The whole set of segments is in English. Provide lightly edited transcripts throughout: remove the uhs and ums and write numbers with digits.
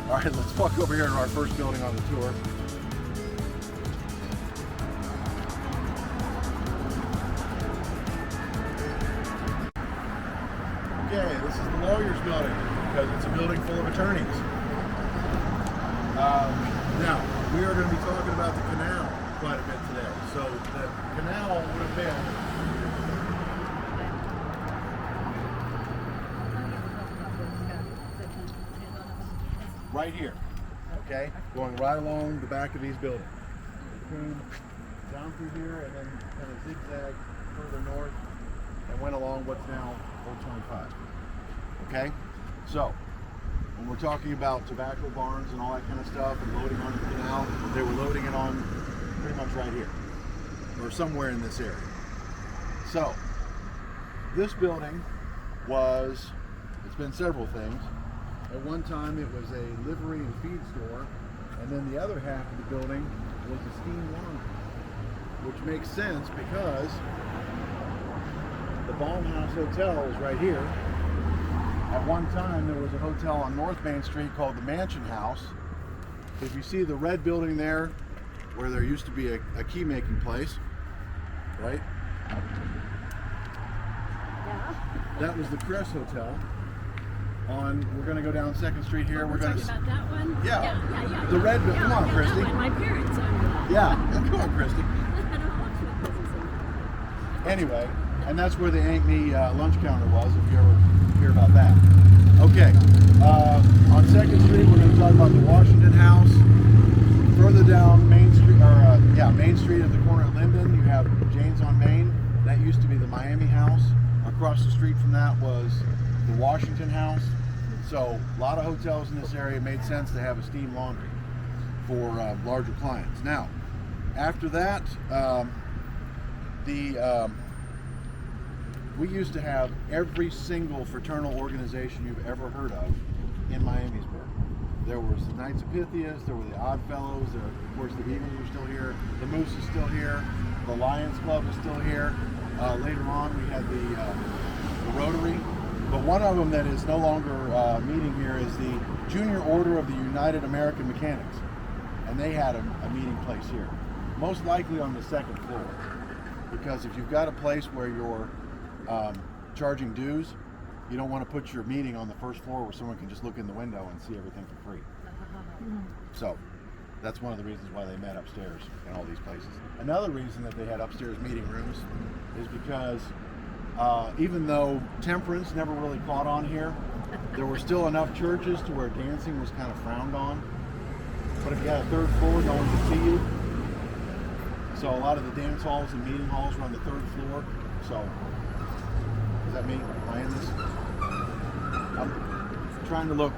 All right, let's walk over here to our first building on the tour. Okay, this is the lawyer's building because it's a building full of attorneys. Now, we are going to be talking about the canal quite a bit today. So the canal would have been right here, okay? Going right along the back of these buildings. It came down through here and then kind of zigzagged further north and went along what's now Old 25. Okay? So, when we're talking about tobacco barns and all that kind of stuff and loading on the canal, they were loading it on pretty much right here or somewhere in this area. So, this building was, it's been several things. At one time it was a livery and feed store, and then the other half of the building was a steam laundry, which makes sense because the Baumhouse Hotel is right here. At one time there was a hotel on North Main Street called the Mansion House. If you see the red building there, where there used to be a key making place, right? Yeah. That was the Crest Hotel. We're going to go down 2nd Street here. We're talking about that one? Yeah. The red building. Come on, Christy. My parents owned that. Yeah. Come on, Christy. I don't watch my business anymore. Anyway, and that's where the Ankney lunch counter was, if you ever hear about that. Okay. On 2nd Street, we're going to talk about the Washington House. Further down Main Street, Main Street at the corner of Linden, you have Jane's on Main. That used to be the Miami House. Across the street from that was the Washington House. So a lot of hotels in this area made sense to have a steam laundry for larger clients. Now, after that, we used to have every single fraternal organization you've ever heard of in Miamisburg. There was the Knights of Pythias, there were the Odd Fellows, of course the Eagles are still here, the Moose is still here, the Lions Club is still here. Later on we had the Rotary. But one of them that is no longer meeting here is the Junior Order of the United American Mechanics. And they had a meeting place here. Most likely on the 2nd floor. Because if you've got a place where you're charging dues, you don't want to put your meeting on the 1st floor where someone can just look in the window and see everything for free. So that's one of the reasons why they met upstairs in all these places. Another reason that they had upstairs meeting rooms is because even though temperance never really caught on here, there were still enough churches to where dancing was kind of frowned on. But if you had a 3rd floor, no one could see you. So a lot of the dance halls and meeting halls were on the 3rd floor. So, is that me? Am I in this? I'm trying to look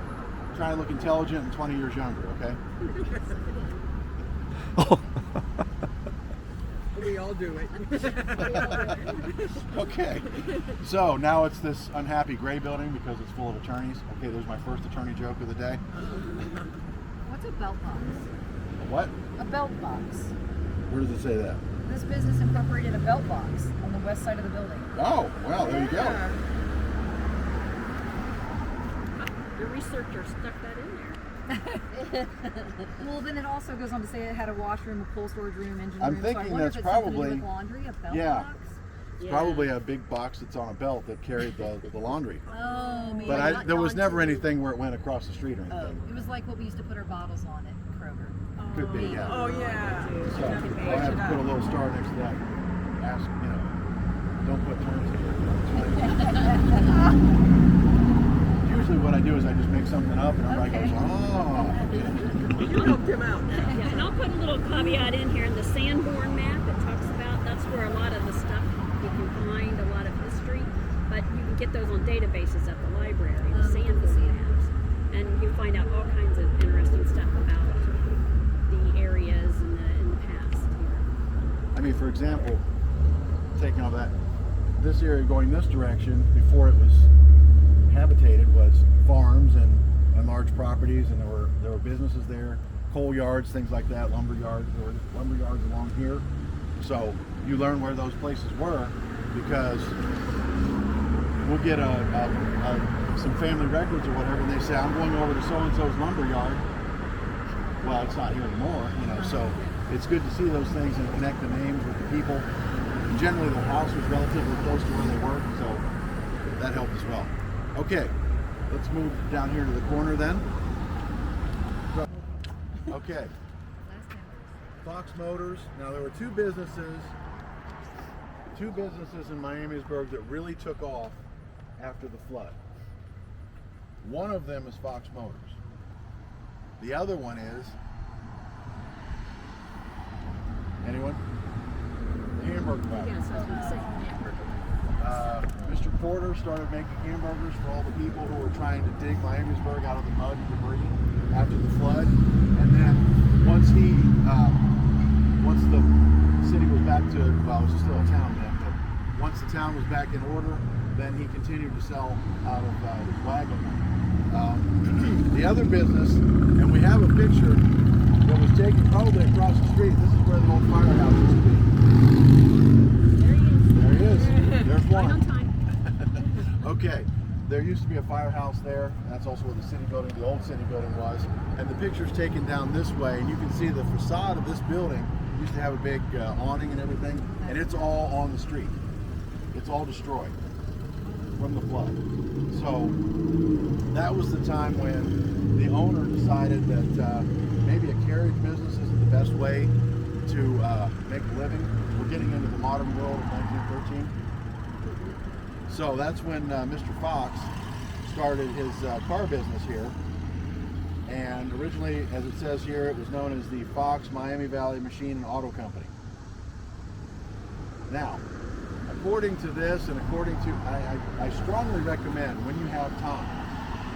intelligent and 20 years younger, okay? We all do it. Okay, so now it's this unhappy gray building because it's full of attorneys. Okay, there's my first attorney joke of the day. What's a belt box? What? A belt box. Where does it say that? This business incorporated a belt box on the west side of the building. Oh, well, there you go. The researcher stuck that in there. Well, then it also goes on to say it had a washroom, a coal storage room, engine I'm room. thinking so I wonder that's if it's something to do probably- with laundry, a belt Yeah. box. It's probably a big box that's on a belt that carried the laundry. Oh, maybe. But there was never anything where it went across the street or Oh, anything. it was like what we used to put our bottles on at Kroger. Could be, yeah. Oh yeah. So I'll have to put a little star next to that. Ask, don't put terms in here. Usually what I do is I just make something up and everybody goes, oh. You helped him out. Yeah, and I'll put a little caveat in here in the Sanborn map. It talks about that's where a lot of the stuff you can find, a lot of history, but you can get those on databases at the library, the Sanborn maps, and you find out all kinds of interesting stuff about the areas in the past here. I mean, for example, taking all that, this area going this direction before it was habitated was farms and large properties, and there were businesses there, coal yards, things like that, lumber yards. There were lumber yards along here. So you learn where those places were because we'll get some family records or whatever, and they say, I'm going over to so-and-so's lumber yard. Well, it's not here anymore, you know, so it's good to see those things and connect the names with the people. And generally, the house was relatively close to where they worked, so that helped as well. Okay, let's move down here to the corner then. Okay, Fox Motors. Now, there were two businesses in Miamisburg that really took off after the flood. One of them is Fox Motors. The other one is, anyone? The hamburger factory. Yes, I was going to say hamburger. Mr. Porter started making hamburgers for all the people who were trying to dig Miamisburg out of the mud and debris after the flood. And then once the city was back to, well, it was still a town then, but once the town was back in order, then he continued to sell out of his wagon. The other business, and we have a picture that was taken probably across the street. This is where the old firehouse used to be. There he is. There's one. Right on time. Okay, there used to be a firehouse there. That's also where the city building, the old city building was. And the picture's taken down this way, and you can see the facade of this building used to have a big awning and everything, and it's all on the street. It's all destroyed from the flood. So that was the time when the owner decided that maybe a carriage business isn't the best way to make a living. We're getting into the modern world of 1913. So that's when Mr. Fox started his car business here. And originally, as it says here, it was known as the Fox Miami Valley Machine and Auto Company. Now, according to this, and according to, I strongly recommend when you have time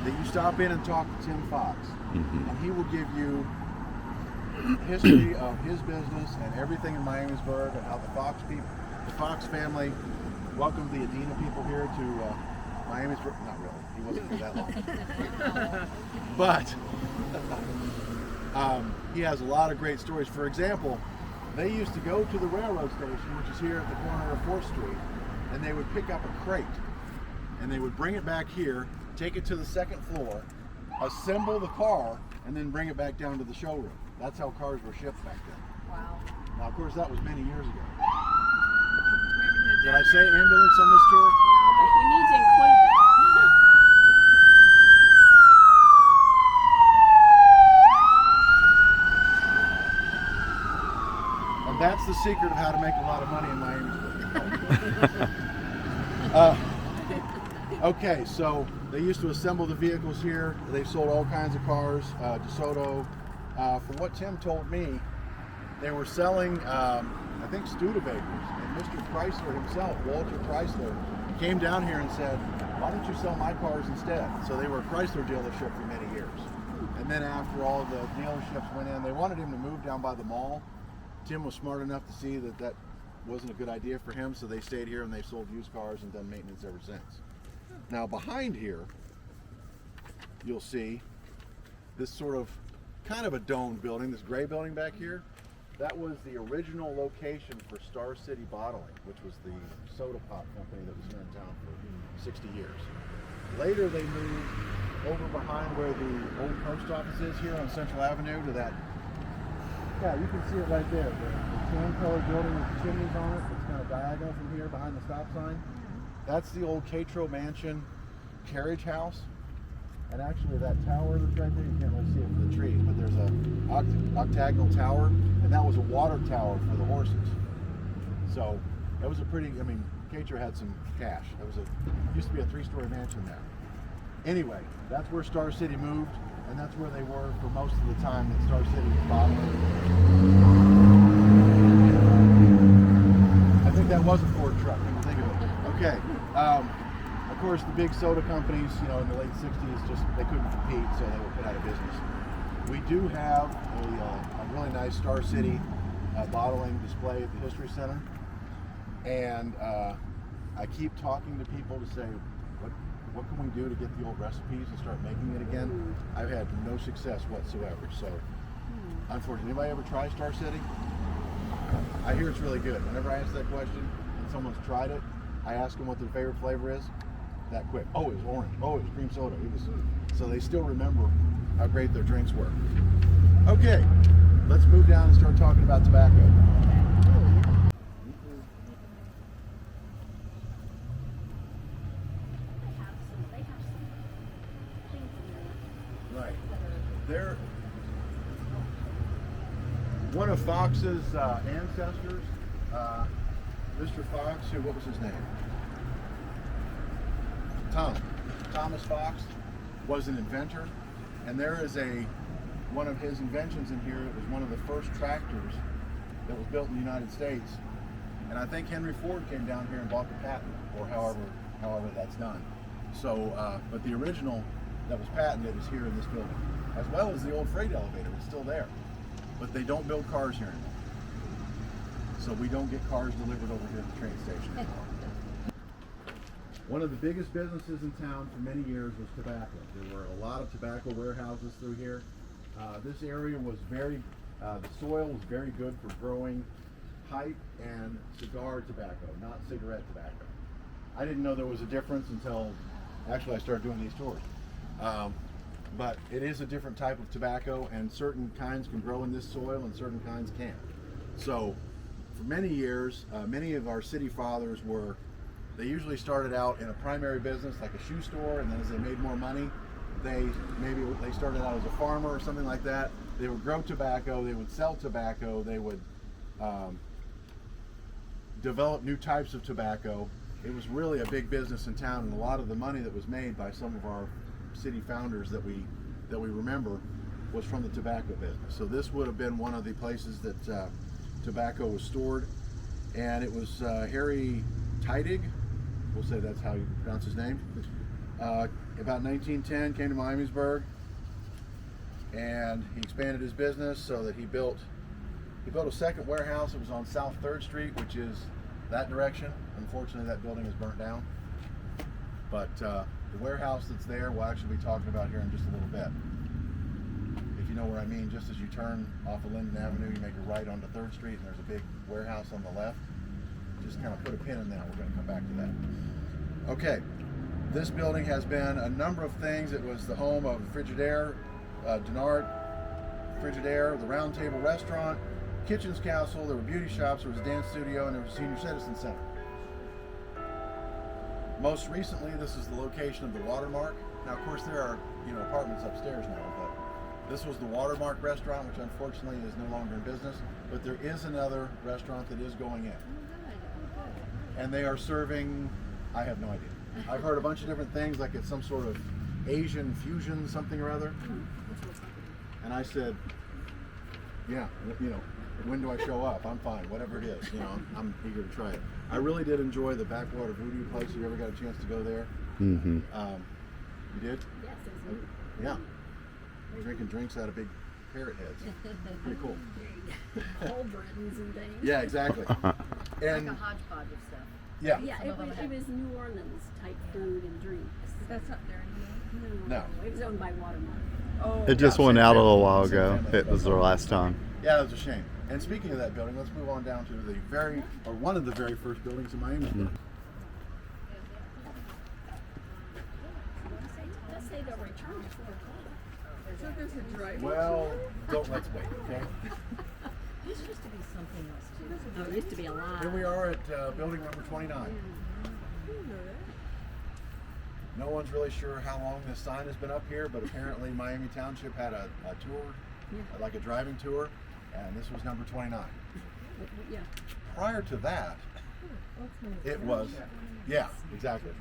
that you stop in and talk to Tim Fox, and he will give you history of his business and everything in Miamisburg and how the Fox family welcomed the Adena people here to Miamisburg. Not really, he wasn't for that long, but he has a lot of great stories. For example, they used to go to the railroad station, which is here at the corner of 4th Street, and they would pick up a crate, and they would bring it back here, take it to the 2nd floor, assemble the car, and then bring it back down to the showroom. That's how cars were shipped back then. Wow. Now, of course, that was many years ago. Did I say ambulance on this tour? You need to include that. And that's the secret of how to make a lot of money in Miamisburg. Okay, so they used to assemble the vehicles here. They sold all kinds of cars, DeSoto. From what Tim told me, they were selling, I think, Studevakers. And Mr. Chrysler himself, Walter Chrysler, came down here and said, why don't you sell my cars instead? So they were a Chrysler dealership for many years. And then after all the dealerships went in, they wanted him to move down by the mall. Tim was smart enough to see that that wasn't a good idea for him, so they stayed here and they sold used cars and done maintenance ever since. Now behind here, you'll see this sort of kind of a domed building, this gray building back here. That was the original location for Star City Bottling, which was the soda pop company that was here in town for 60 years. Later they moved over behind where the old post office is here on Central Avenue to that. Yeah, you can see it right there. The tan colored building with the chimneys on it. It's kind of diagonal from here behind the stop sign. That's the old Catro Mansion carriage house. And actually that tower that's right there, you can't really see it for the trees, but there's a octagonal tower, and that was a water tower for the horses. So that was a pretty, I mean, Catro had some cash. It used to be a 3-story mansion there. Anyway, that's where Star City moved, and that's where they were for most of the time that Star City was bottling. I think that was a Ford truck, when you think of it. Okay. Of course, the big soda companies, you know, in the late 60s, they couldn't compete, so they were put out of business. We do have a really nice Star City bottling display at the History Center, and I keep talking to people to say, what can we do to get the old recipes and start making it again? I've had no success whatsoever, so unfortunately. Anybody ever try Star City? I hear it's really good. Whenever I ask that question and someone's tried it, I ask them what their favorite flavor is. that quick. Oh, it was orange. Oh, it was cream soda. It was, so they still remember how great their drinks were. Okay, let's move down and start talking about tobacco. Right. They're one of Fox's ancestors, Mr. Fox, what was his name? Thomas Fox was an inventor, and there is one of his inventions in here. It was one of the first tractors that was built in the United States, and I think Henry Ford came down here and bought the patent, or however that's done. So, but the original that was patented is here in this building, as well as the old freight elevator. It's still there, but they don't build cars here anymore. So we don't get cars delivered over here at the train station anymore. One of the biggest businesses in town for many years was tobacco. There were a lot of tobacco warehouses through here. This area was the soil was very good for growing pipe and cigar tobacco, not cigarette tobacco. I didn't know there was a difference until actually I started doing these tours. But it is a different type of tobacco, and certain kinds can grow in this soil and certain kinds can't. So for many years, many of our city fathers they usually started out in a primary business like a shoe store, and then as they made more money, they started out as a farmer or something like that. They would grow tobacco, they would sell tobacco, they would develop new types of tobacco. It was really a big business in town, and a lot of the money that was made by some of our city founders that we remember was from the tobacco business. So this would have been one of the places that tobacco was stored, and it was Harry Teidig, we'll say that's how you pronounce his name, about 1910 came to Miamisburg, and he expanded his business so that he built a second warehouse. It was on South 3rd Street, which is that direction. Unfortunately, that building is burnt down, but the warehouse that's there we'll actually be talking about here in just a little bit. If you know where I mean, just as you turn off of Linden Avenue, you make a right onto 3rd Street, and there's a big warehouse on the left. Just kind of put a pin in that. We're going to come back to that. Okay, this building has been a number of things. It was the home of Frigidaire, Denard Frigidaire, the Round Table Restaurant, Kitchens Castle. There were beauty shops. There was a dance studio, and there was a senior citizen center. Most recently, this is the location of the Watermark. Now, of course, there are apartments upstairs now, but this was the Watermark restaurant, which unfortunately is no longer in business. But there is another restaurant that is going in. And they are serving, I have no idea. I've heard a bunch of different things, like it's some sort of Asian fusion something or other. And I said, yeah, when do I show up? I'm fine, whatever it is, I'm eager to try it. I really did enjoy the Backwater Voodoo place. Have you ever got a chance to go there? Mm-hmm. You did? Yes, it's neat. Yeah. We're drinking drinks out of big parrot heads. Pretty cool. Cauldrons and things. Yeah, exactly. And Like a hodgepodge of stuff. yeah. Yeah, it was New Orleans type food and drinks. That's not there anymore. No. It was owned by Watermark. Oh, It just Yeah, went same out a family. little while Same ago. family. It was their last time. Yeah, that was a shame. And speaking of that building, let's move on down to one of the very first buildings in Miami. Mm-hmm. Let's say they'll return at 4 o'clock. So there's a drive. Well, let's wait, okay? This used to be something else too. Oh, it used to be a lot. Here we are at building number 29. No one's really sure how long this sign has been up here, but apparently Miami Township had a tour, like a driving tour, and this was number 29. Yeah. Prior to that, it was, yeah, exactly.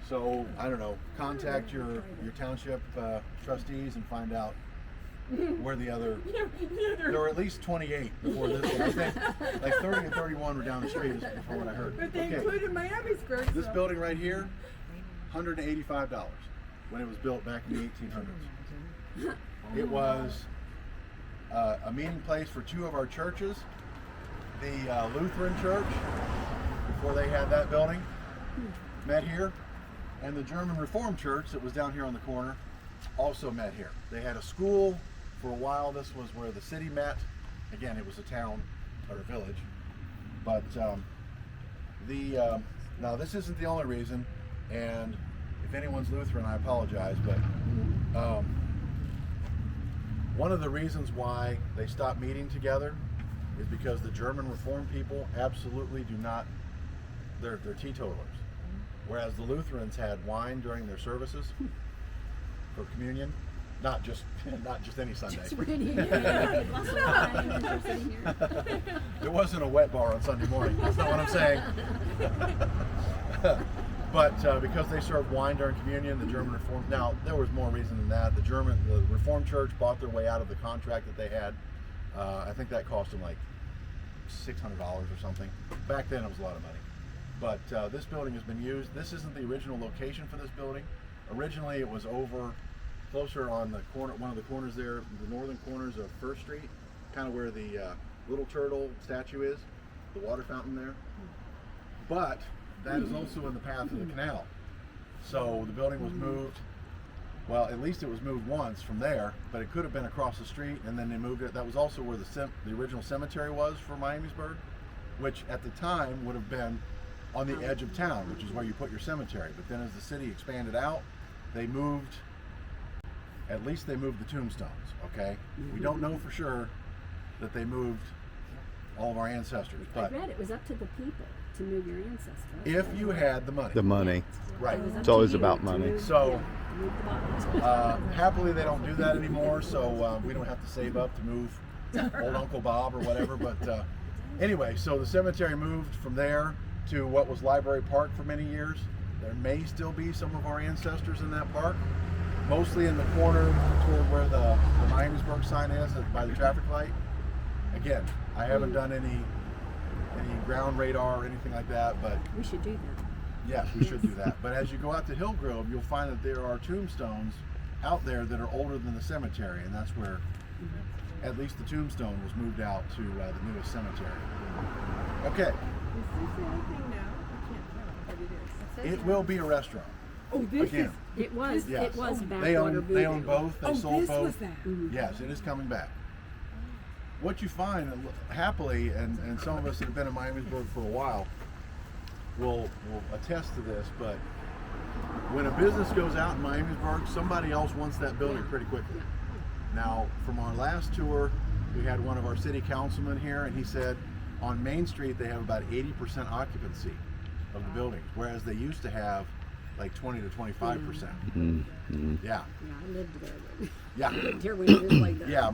So, I don't know, contact your township trustees and find out where the other, there were at least 28 before this one. I think like 30 and 31 were down the street before what I heard. But they Okay, included Miamisburg. this building right here, $185 when it was built back in the 1800s. It was a meeting place for two of our churches, the Lutheran Church, before they had that building, met here, and the German Reformed Church that was down here on the corner also met here. They had a school for a while. This was where the city met. Again, it was a town or a village, but Now, this isn't the only reason, and if anyone's Lutheran, I apologize, but one of the reasons why they stopped meeting together is because the German Reformed people absolutely do not, they're teetotalers. Whereas the Lutherans had wine during their services for communion, not just any Sunday. There wasn't a wet bar on Sunday morning. That's not what I'm saying. But because they served wine during communion, the German Reformed, now there was more reason than that. The Reformed Church bought their way out of the contract that they had. I think that cost them like $600 or something. Back then it was a lot of money. But this building has been used. This isn't the original location for this building. Originally it was over closer on the corner, one of the corners there, the northern corners of First Street, kind of where the little turtle statue is, the water fountain there. But that is also in the path of the canal. So the building was moved, well, at least it was moved once from there, but it could have been across the street, and then they moved it. That was also where the original cemetery was for Miamisburg, which at the time would have been on the edge of town, which is where you put your cemetery. But then as the city expanded out, they moved, at least they moved the tombstones, okay? We don't know for sure that they moved all of our ancestors, but I read it was up to the people to move your ancestors. if you had the money. The money. Right. It was up It's to always you about to money. move- So, yeah, to move the bodies. Happily, they don't do that anymore, so we don't have to save up to move old Uncle Bob or whatever. But anyway, so the cemetery moved from there to what was Library Park for many years. There may still be some of our ancestors in that park, mostly in the corner toward where the Miamisburg sign is by the traffic light. Again, I haven't done any ground radar or anything like that, but We should do that. yes, we should do that. But as you go out to Hillgrove, you'll find that there are tombstones out there that are older than the cemetery, and that's where at least the tombstone was moved out to the newest cemetery. Okay, Is this anything now? I can't tell, but it is. it will be a restaurant. Oh, this Again. is. It was. Yes. It was They backwater own voodoo. both. They Oh, sold this both. was that. Mhm. Yes, it is coming back. What you find, happily, and some of us that have been in Miamisburg for a while will attest to this, but when a business goes out in Miamisburg, somebody else wants that building pretty quickly. Now, from our last tour, we had one of our city councilmen here, and he said on Main Street they have about 80% occupancy of the buildings, whereas they used to have like 20 to 25%. Mm-hmm. Yeah, Yeah, I lived there. But yeah. I lived here when it was like that. Yeah,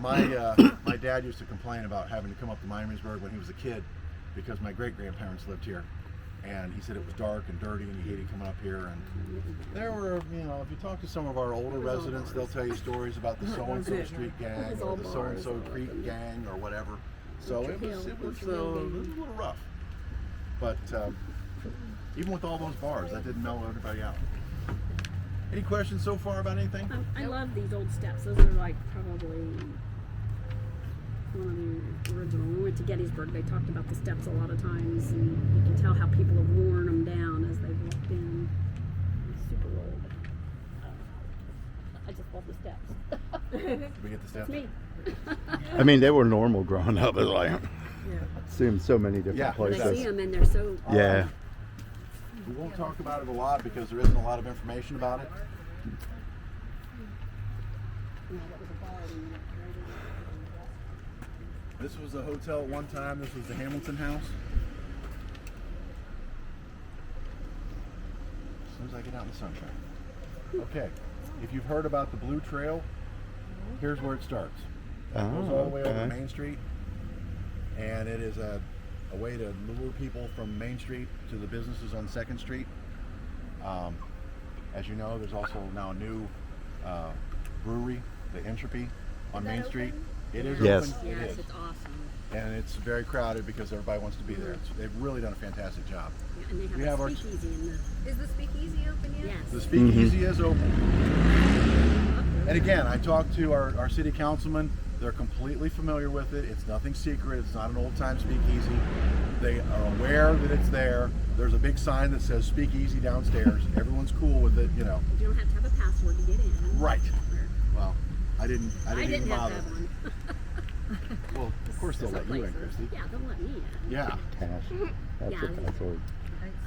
my dad used to complain about having to come up to Miamisburg when he was a kid because my great-grandparents lived here, and he said it was dark and dirty and he hated coming up here. And there were, if you talk to some of our older residents, they'll tell you stories about the so-and-so street gang was or all the bars so-and-so all creek open. gang or whatever. So it was a Butcher Hill gang. little rough. But even with all those bars, that didn't mellow everybody out. Any questions so far about anything? I love these old steps. Those are like probably one of the original. When we went to Gettysburg, they talked about the steps a lot of times, and you can tell how people have worn them down as they walked in. It's super old. I just love the steps. Did we get the steps? It's me. I mean, they were normal growing up. It's like, Yeah. see them so many different Yeah, When I places. see them and they're so. Yeah. We won't talk about it a lot because there isn't a lot of information about it. This was a hotel at one time. This was the Hamilton House. As soon as I get out in the sunshine. Okay, if you've heard about the Blue Trail, here's where it starts. It goes all the way over okay. Main Street, and it is a way to lure people from Main Street to the businesses on 2nd Street. As you know, there's also now a new brewery, the Entropy, on Main Street. It is Yes. open. It Yes, is. it's awesome. And it's very crowded because everybody wants to be there. They've really done a fantastic job. Yeah, and they have We a have our- speakeasy in the. Is the speakeasy open yet? Yes. The speakeasy is open. And again, I talked to our city councilman. They're completely familiar with it. It's nothing secret. It's not an old-time speakeasy. They are aware that it's there. There's a big sign that says speakeasy downstairs. Everyone's cool with it, You don't have to have a password to get in. Right. Well, I didn't I even didn't have bother. to have one. Well, of course they'll Some let you in, places. Christy. Yeah, they'll let me in. Yeah. Cash. That's Yeah. the password.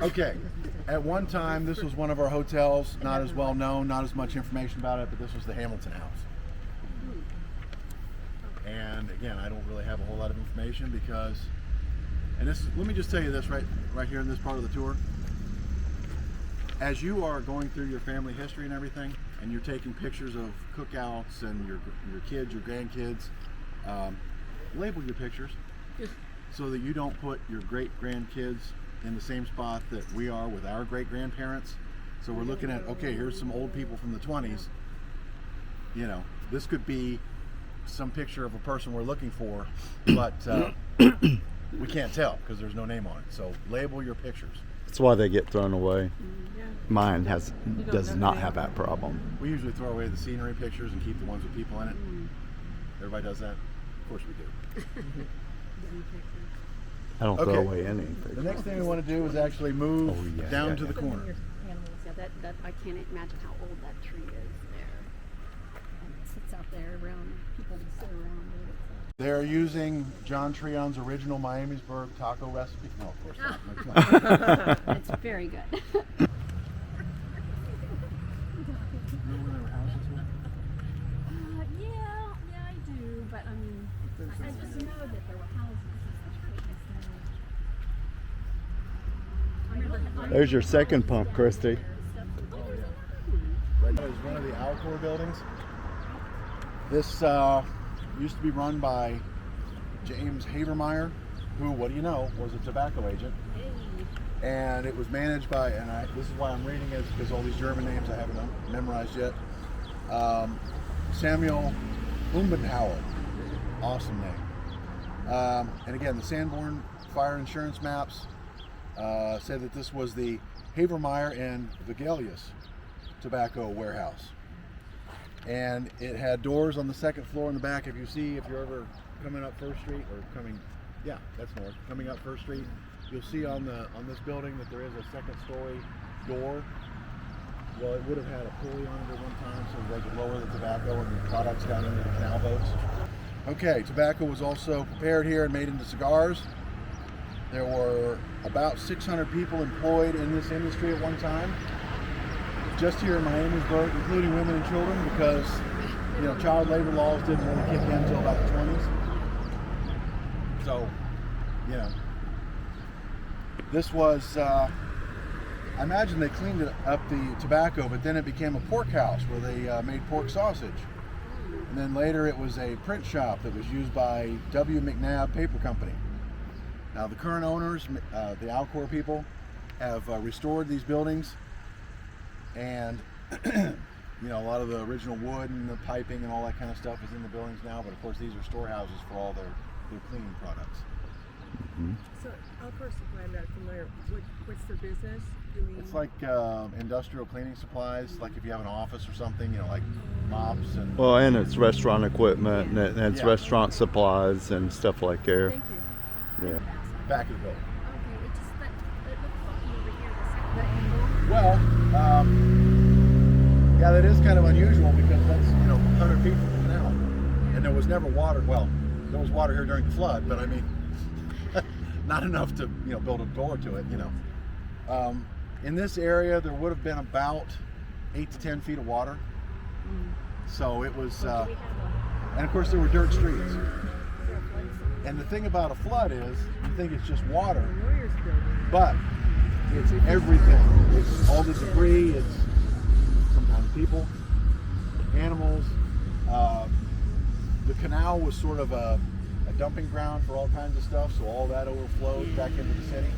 Okay, at one time this was one of our hotels, not as well known, not as much information about it, but this was the Hamilton House. And again, I don't really have a whole lot of information because, and this, let me just tell you this right here in this part of the tour. As you are going through your family history and everything, and you're taking pictures of cookouts and your kids, your grandkids, label your pictures so that you don't put your great-grandkids in the same spot that we are with our great-grandparents. So we're looking at, okay, here's some old people from the 20s. You know, this could be some picture of a person we're looking for, but we can't tell because there's no name on it. So label your pictures. That's why they get thrown away. Yeah. Mine does know not the have name. that problem. We usually throw away the scenery pictures and keep the ones with people in it. Everybody does that? Of course we do. I don't throw Okay. away any. The next thing we want to do is actually move Oh, yeah, down yeah, to the yeah. corner. Yeah, that I can't imagine how old that tree is there. And it sits out there around, people would sit around it. They're using John Trion's original Miamisburg taco recipe. No, of course not. No, come on. It's very good. Remember when there were houses here? Yeah, I do, but I mean, I just know that there were houses. There's your second pump, Christy. Right now is one of the Alor buildings. This used to be run by James Havermeyer, who, what do you know, was a tobacco agent. And it was managed by, this is why I'm reading it, because all these German names I haven't memorized yet. Samuel Umbenhauer, awesome name. And again, the Sanborn fire insurance maps said that this was the Havermeyer and the Gelus tobacco warehouse. And it had doors on the second floor in the back. If you're ever coming up First Street, or that's north, coming up First Street, you'll see on this building that there is a second story door. Well, it would have had a pulley on it at one time so they could lower the tobacco and the products down into the canal boats. Okay, tobacco was also prepared here and made into cigars. There were about 600 people employed in this industry at one time, just here in Miamisburg, including women and children, because child labor laws didn't really kick in until about the 20s. So, this was, I imagine they cleaned up the tobacco, but then it became a pork house where they made pork sausage. And then later it was a print shop that was used by W. McNabb Paper Company. Now the current owners, the Alor people, have restored these buildings, and a lot of the original wood and the piping and all that kind of stuff is in the buildings now, but of course these are storehouses for all their cleaning products. So, Alor Supply, I'm not familiar. What's their business? It's like industrial cleaning supplies, like if you have an office or something, like mops and... Well, and it's restaurant equipment and it's Yeah. restaurant supplies and stuff like there. Thank you. Yeah. back of the building. Okay, it just it looks funky over here, the angle. Well, yeah, that is kind of unusual because that's 100 feet from the canal, and there was never water. Well, there was water here during the flood, but I mean, not enough to build a door to it. In this area, there would have been about 8 to 10 feet of water. So it was, and of course there were dirt streets. And the thing about a flood is, you think it's just water, Lawyer's building. but it's everything. It's all the debris, it's sometimes people, animals. The canal was sort of a dumping ground for all kinds of stuff, so all that overflowed back into the city.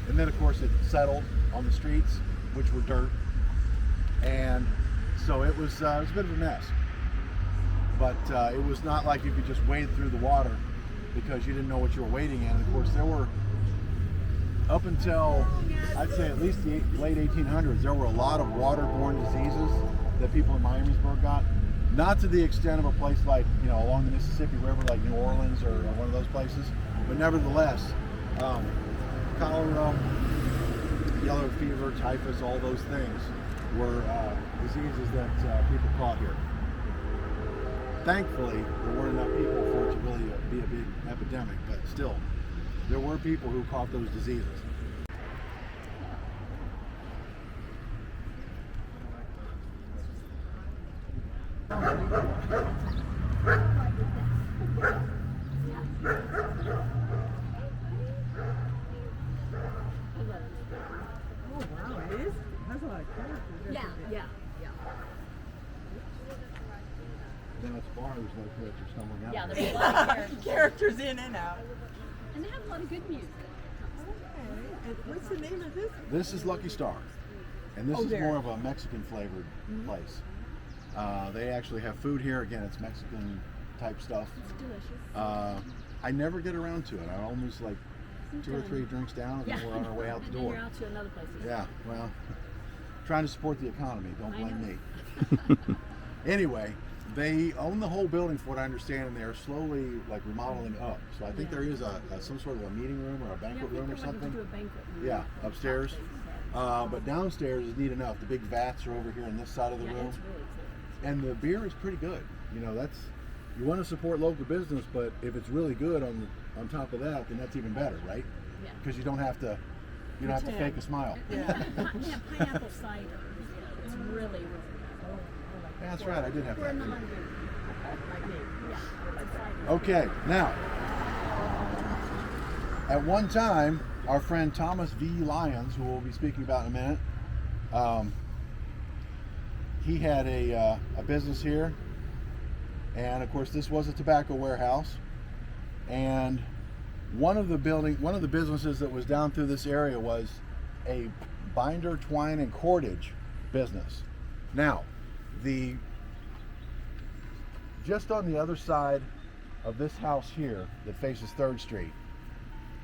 And then of course it settled on the streets, which were dirt. And so it was a bit of a mess. But it was not like you could just wade through the water because you didn't know what you were wading in. And of course, there were, up until I'd say at least the late 1800s, there were a lot of waterborne diseases that people in Miamisburg got. Not to the extent of a place like, along the Mississippi River, like New Orleans or one of those places, but nevertheless, cholera, yellow fever, typhus, all those things were diseases that people caught here. Thankfully, there weren't enough people for it to really be a big epidemic, but still, there were people who caught those diseases. Oh wow, it is. Has a lot of character. doesn't Yeah, it? yeah, yeah. Then it's bars that are stumbling out. Yeah, there's a lot of characters. Characters in and out. And they have a lot of good music. Okay. And what's the name of this? This is Lucky Star, and this Oh, is there. more of a Mexican flavored place. They actually have food here. Again, it's Mexican type stuff. It's delicious. I never get around to it. I almost like 2 or 3 drinks down, and then we're on our way out the And then door. you're out to another place. Yeah, well, trying to support the economy. Don't I blame know. me. Anyway, they own the whole building, from what I understand, and they're slowly like remodeling up. So I think Yeah. there is some sort of a meeting room or a Yeah, I banquet think room or they're looking to something. do a banquet room. Yeah, upstairs. But downstairs is neat enough. The big vats are over here on this side of the Yeah, room, it's really cool. and the beer is pretty good. You know, that's you want to support local business, but if it's really good on top of that, then that's even better, right? Yeah. Because you don't have to Pretend. fake a smile. Yeah. Yeah, pineapple cider. Yeah, it's really, really good. That's right. I did have For a that. non-drinker. Like me. Yeah, it's a cider. Okay, now, at one time, our friend Thomas V. Lyons, who we'll be speaking about in a minute, he had a business here, and of course, this was a tobacco warehouse. And one of the businesses that was down through this area was a binder, twine, and cordage business. Now, just on the other side of this house here that faces 3rd Street,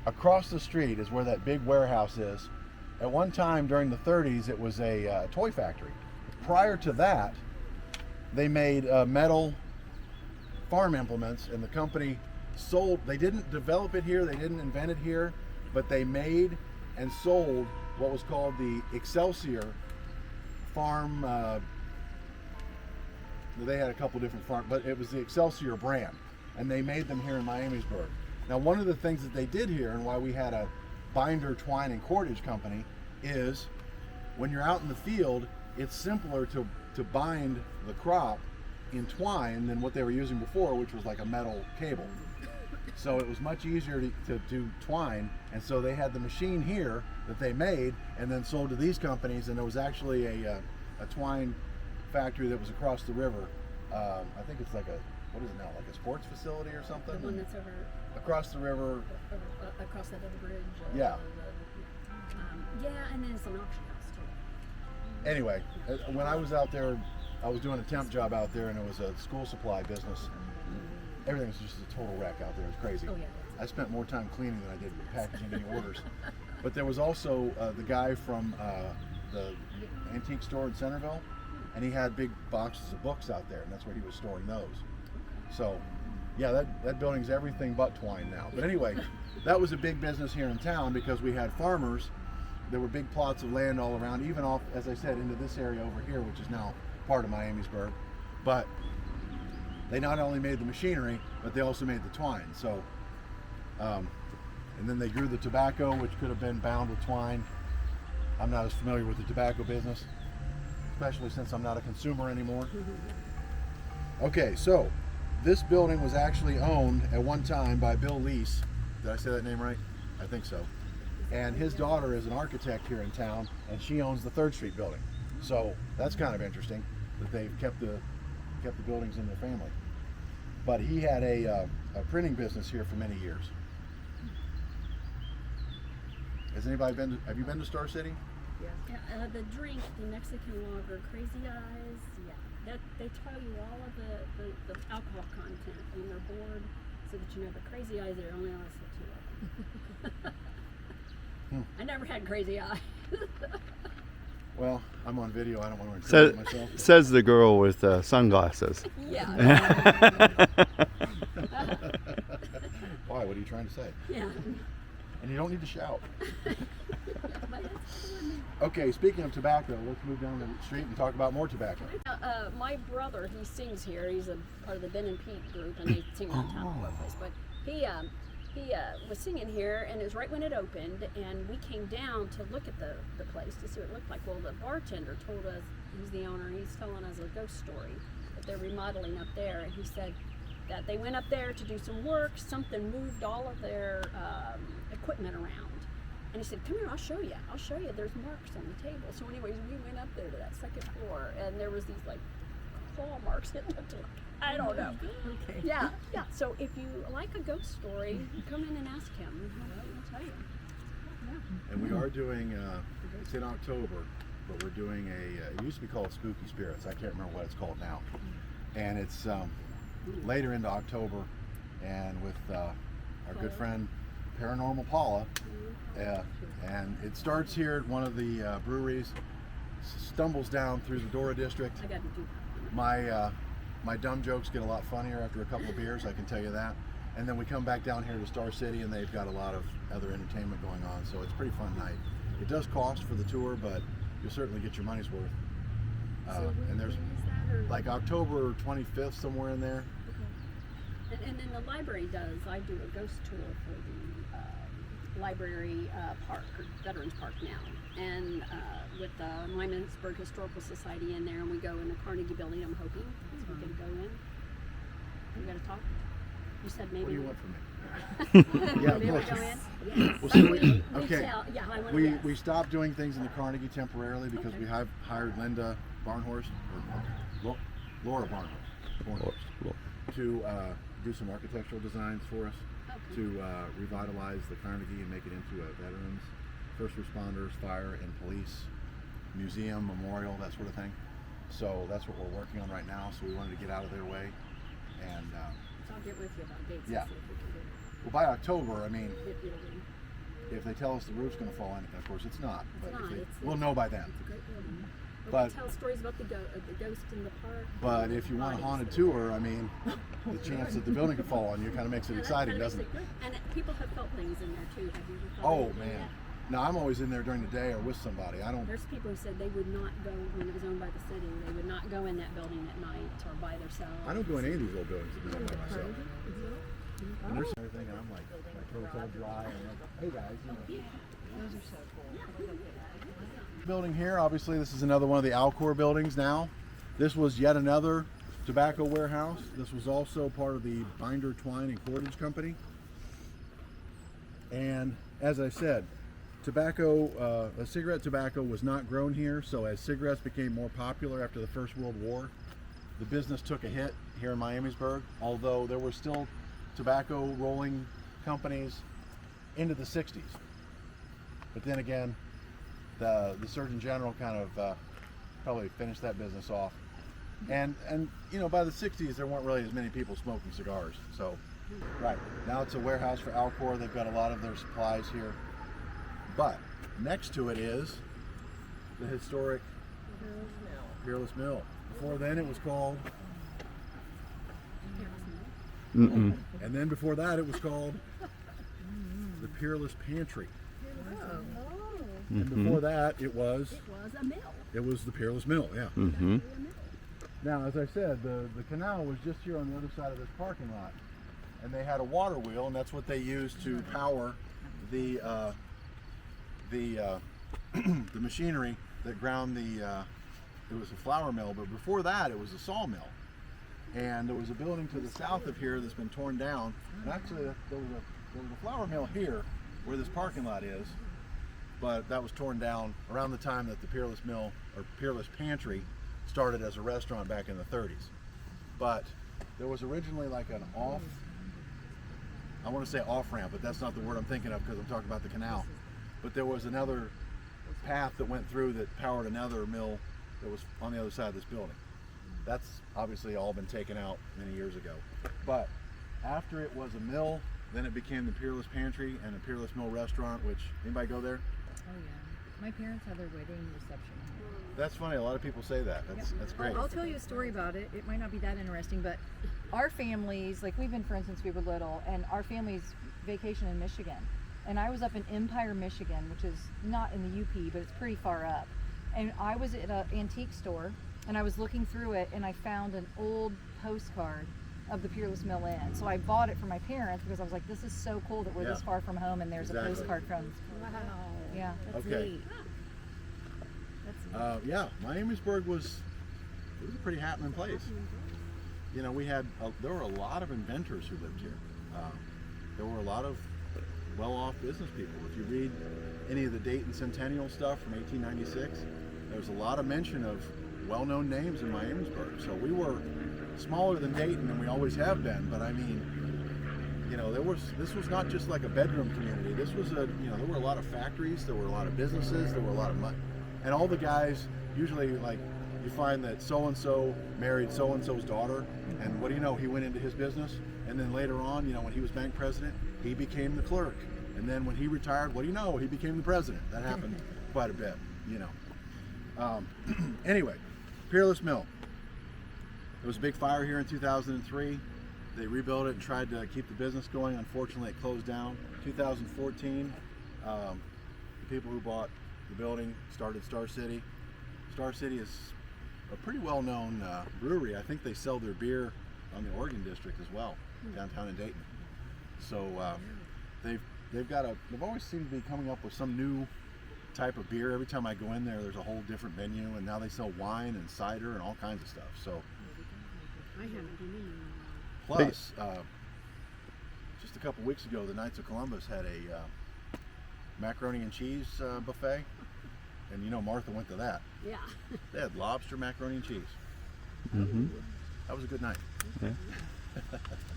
across the street is where that big warehouse is. At one time during the 30s, it was a toy factory. Prior to that, they made metal farm implements, and the company sold. They didn't develop it here, they didn't invent it here, but they made and sold what was called the Excelsior farm. They had a couple different farms, but it was the Excelsior brand, and they made them here in Miamisburg. Now, one of the things that they did here, and why we had a binder, twine, and cordage company, is when you're out in the field, it's simpler to bind the crop in twine than what they were using before, which was like a metal cable. So it was much easier to do twine, and so they had the machine here that they made and then sold to these companies, and there was actually a twine factory that was across the river. I think it's like what is it now, like a sports facility or something? The one that's over Across the river. across that other bridge. Yeah. Yeah, and then it's an auction house too. Anyway, when I was out there, I was doing a temp job out there, and it was a school supply business. Everything was just a total wreck out there. It was crazy. Oh, yeah. I spent more time cleaning than I did packaging any orders. But there was also the guy from the antique store in Centerville, and he had big boxes of books out there, and that's where he was storing those. So, yeah, that building's everything but twine now. But anyway, that was a big business here in town because we had farmers. There were big plots of land all around, even off, as I said, into this area over here, which is now part of Miamisburg. But they not only made the machinery, but they also made the twine. So, and then they grew the tobacco, which could have been bound with twine. I'm not as familiar with the tobacco business, especially since I'm not a consumer anymore. Okay, so this building was actually owned at one time by Bill Lease. Did I say that name right? I think so. And his daughter is an architect here in town, and she owns the 3rd Street building. So that's kind of interesting that they've kept the buildings in their family. But he had a printing business here for many years. Has anybody have you been to Star City? Yeah, the drink, the Mexican lager, Crazy Eyes. Yeah, they tell you all of the alcohol content when they're bored, so that you know. But Crazy Eyes, they're only honest with 2 of them. I never had Crazy Eyes. Well, I'm on video. I don't want to incriminate myself. Says the girl with sunglasses. Yeah. Why? What are you trying to say? Yeah. And you don't need to shout. Okay, speaking of tobacco, let's move down the street and talk about more tobacco. My brother, he sings here. He's a part of the Ben and Pete group, and they sing on top of our place. But he was singing here, and it was right when it opened, and we came down to look at the place to see what it looked like. Well, the bartender told us, he's the owner, he's telling us a ghost story that they're remodeling up there, and he said that they went up there to do some work, something moved all of their equipment around. And he said, come here, I'll show you, there's marks on the table. So anyways, we went up there to that second floor, and there was these like claw marks, it looked like, I don't know. Okay. Yeah. So if you like a ghost story, come in and ask him. He'll tell you. And we are doing, it's in October, but we're doing it used to be called Spooky Spirits. I can't remember what it's called now. And it's later into October, and with our good friend Paranormal Paula. And it starts here at one of the breweries, stumbles down through the Dora district. I got to do that. My dumb jokes get a lot funnier after a couple of beers, I can tell you that. And then we come back down here to Star City, and they've got a lot of other entertainment going on, so it's a pretty fun night. It does cost for the tour, but you'll certainly get your money's worth. And there's like October 25th, somewhere in there. Okay. And then the library does. I do a ghost tour for the library park, or Veterans Park now, and with the Miamisburg Historical Society in there, and we go in the Carnegie Building. I'm hoping we can go in. We got to talk. You said maybe. What do you want from me? Yeah, maybe well, we go in. Yes. well, so Okay. I want to we stopped doing things in the Carnegie temporarily because we have hired Linda Barnhorst, or Laura Barnhorst, to do some architectural designs for us, to revitalize the Carnegie and make it into a veterans, first responders, fire and police museum, memorial, that sort of thing. So that's what we're working on right now. So we wanted to get out of their way, and So I'll get with you about dates. Yeah. And see if we can do it. well, by October, I mean, It'll be- if they tell us the roof's going to fall in, of course it's not. It's But not. if they, It's we'll know by then. It's a great building. But- we tell stories about the ghost in the park. But if you want a Bodies. haunted tour, I mean, the chance that the building could fall on you kind of makes it Yeah, that exciting, kinda doesn't it? makes good. And people have felt things in there too. Have you ever felt Oh anything man. yet? Now I'm always in there during the day or with somebody. I don't. There's people who said they would not go when it was owned by the city. They would not go in that building at night or by themselves. I don't go in any of these old buildings that are by myself. And there's everything, and I'm like, my throat's all dry. And I'm like, hey guys, you know. Those are so cool. Building here, obviously, this is another one of the Alcor buildings now. This was yet another tobacco warehouse. This was also part of the Binder, Twine, and Cordage Company. And as I said, cigarette tobacco was not grown here, so as cigarettes became more popular after the First World War, the business took a hit here in Miamisburg, although there were still tobacco rolling companies into the 60s. But then again, the Surgeon General kind of probably finished that business off. And you know, by the 60s, there weren't really as many people smoking cigars. So, right, now it's a warehouse for Alcor. They've got a lot of their supplies here. But next to it is the historic Peerless Mill. Before then it was called, Mm-mm. and then before that it was called the Peerless Pantry. And before that it was a mill. the Peerless Mill, yeah. Mm-hmm. Now, as I said, the canal was just here on the other side of this parking lot. And they had a water wheel, and that's what they used to power the machinery that ground it was a flour mill, but before that it was a sawmill. And there was a building to the south of here that's been torn down. And actually there was a flour mill here where this parking lot is, but that was torn down around the time that the Peerless Mill, or Peerless Pantry, started as a restaurant back in the 30s. But there was originally like an I want to say off-ramp, but that's not the word I'm thinking of because I'm talking about the canal. But there was another path that went through that powered another mill that was on the other side of this building. That's obviously all been taken out many years ago. But after it was a mill, then it became the Peerless Pantry and the Peerless Mill Restaurant, which, anybody go there? Oh yeah. My parents had their wedding reception here. That's funny, a lot of people say that. That's great. I'll tell you a story about it. It might not be that interesting, but our families, like we've been friends since we were little, and our families vacation in Michigan. And I was up in Empire, Michigan, which is not in the UP, but it's pretty far up. And I was at an antique store, and I was looking through it, and I found an old postcard, of the Peerless Mill Inn. So I bought it for my parents because I was like, this is so cool that we're this Yeah. far from home, and there's Exactly. a postcard from. Wow. Yeah. That's Okay. neat. That's neat. Yeah, Miamisburg was a pretty happening place. You know, there were a lot of inventors who lived here. There were a lot of well-off business people. If you read any of the Dayton Centennial stuff from 1896, there's a lot of mention of well-known names in Miamisburg. So we were smaller than Dayton, and we always have been. But I mean, you know, this was not just like a bedroom community. This was there were a lot of factories, there were a lot of businesses, there were a lot of money, and all the guys usually, like, you find that so-and-so married so-and-so's daughter, and what do you know, he went into his business, and then later on, you know, when he was bank president, he became the clerk, and then when he retired, what do you know, he became the president. That happened quite a bit, you know. Anyway, Peerless Mill. There was a big fire here in 2003. They rebuilt it and tried to keep the business going. Unfortunately, it closed down. 2014, the people who bought the building started Star City. Star City is a pretty well-known brewery. I think they sell their beer on the Oregon District as well, downtown in Dayton. So they've always seemed to be coming up with some new type of beer. Every time I go in there, there's a whole different menu, and now they sell wine and cider and all kinds of stuff. So I haven't been in. plus, just a couple weeks ago, the Knights of Columbus had a macaroni and cheese buffet, and you know Martha went to that. Yeah. They had lobster, macaroni and cheese. Mm-hmm. That was a good night. Yeah.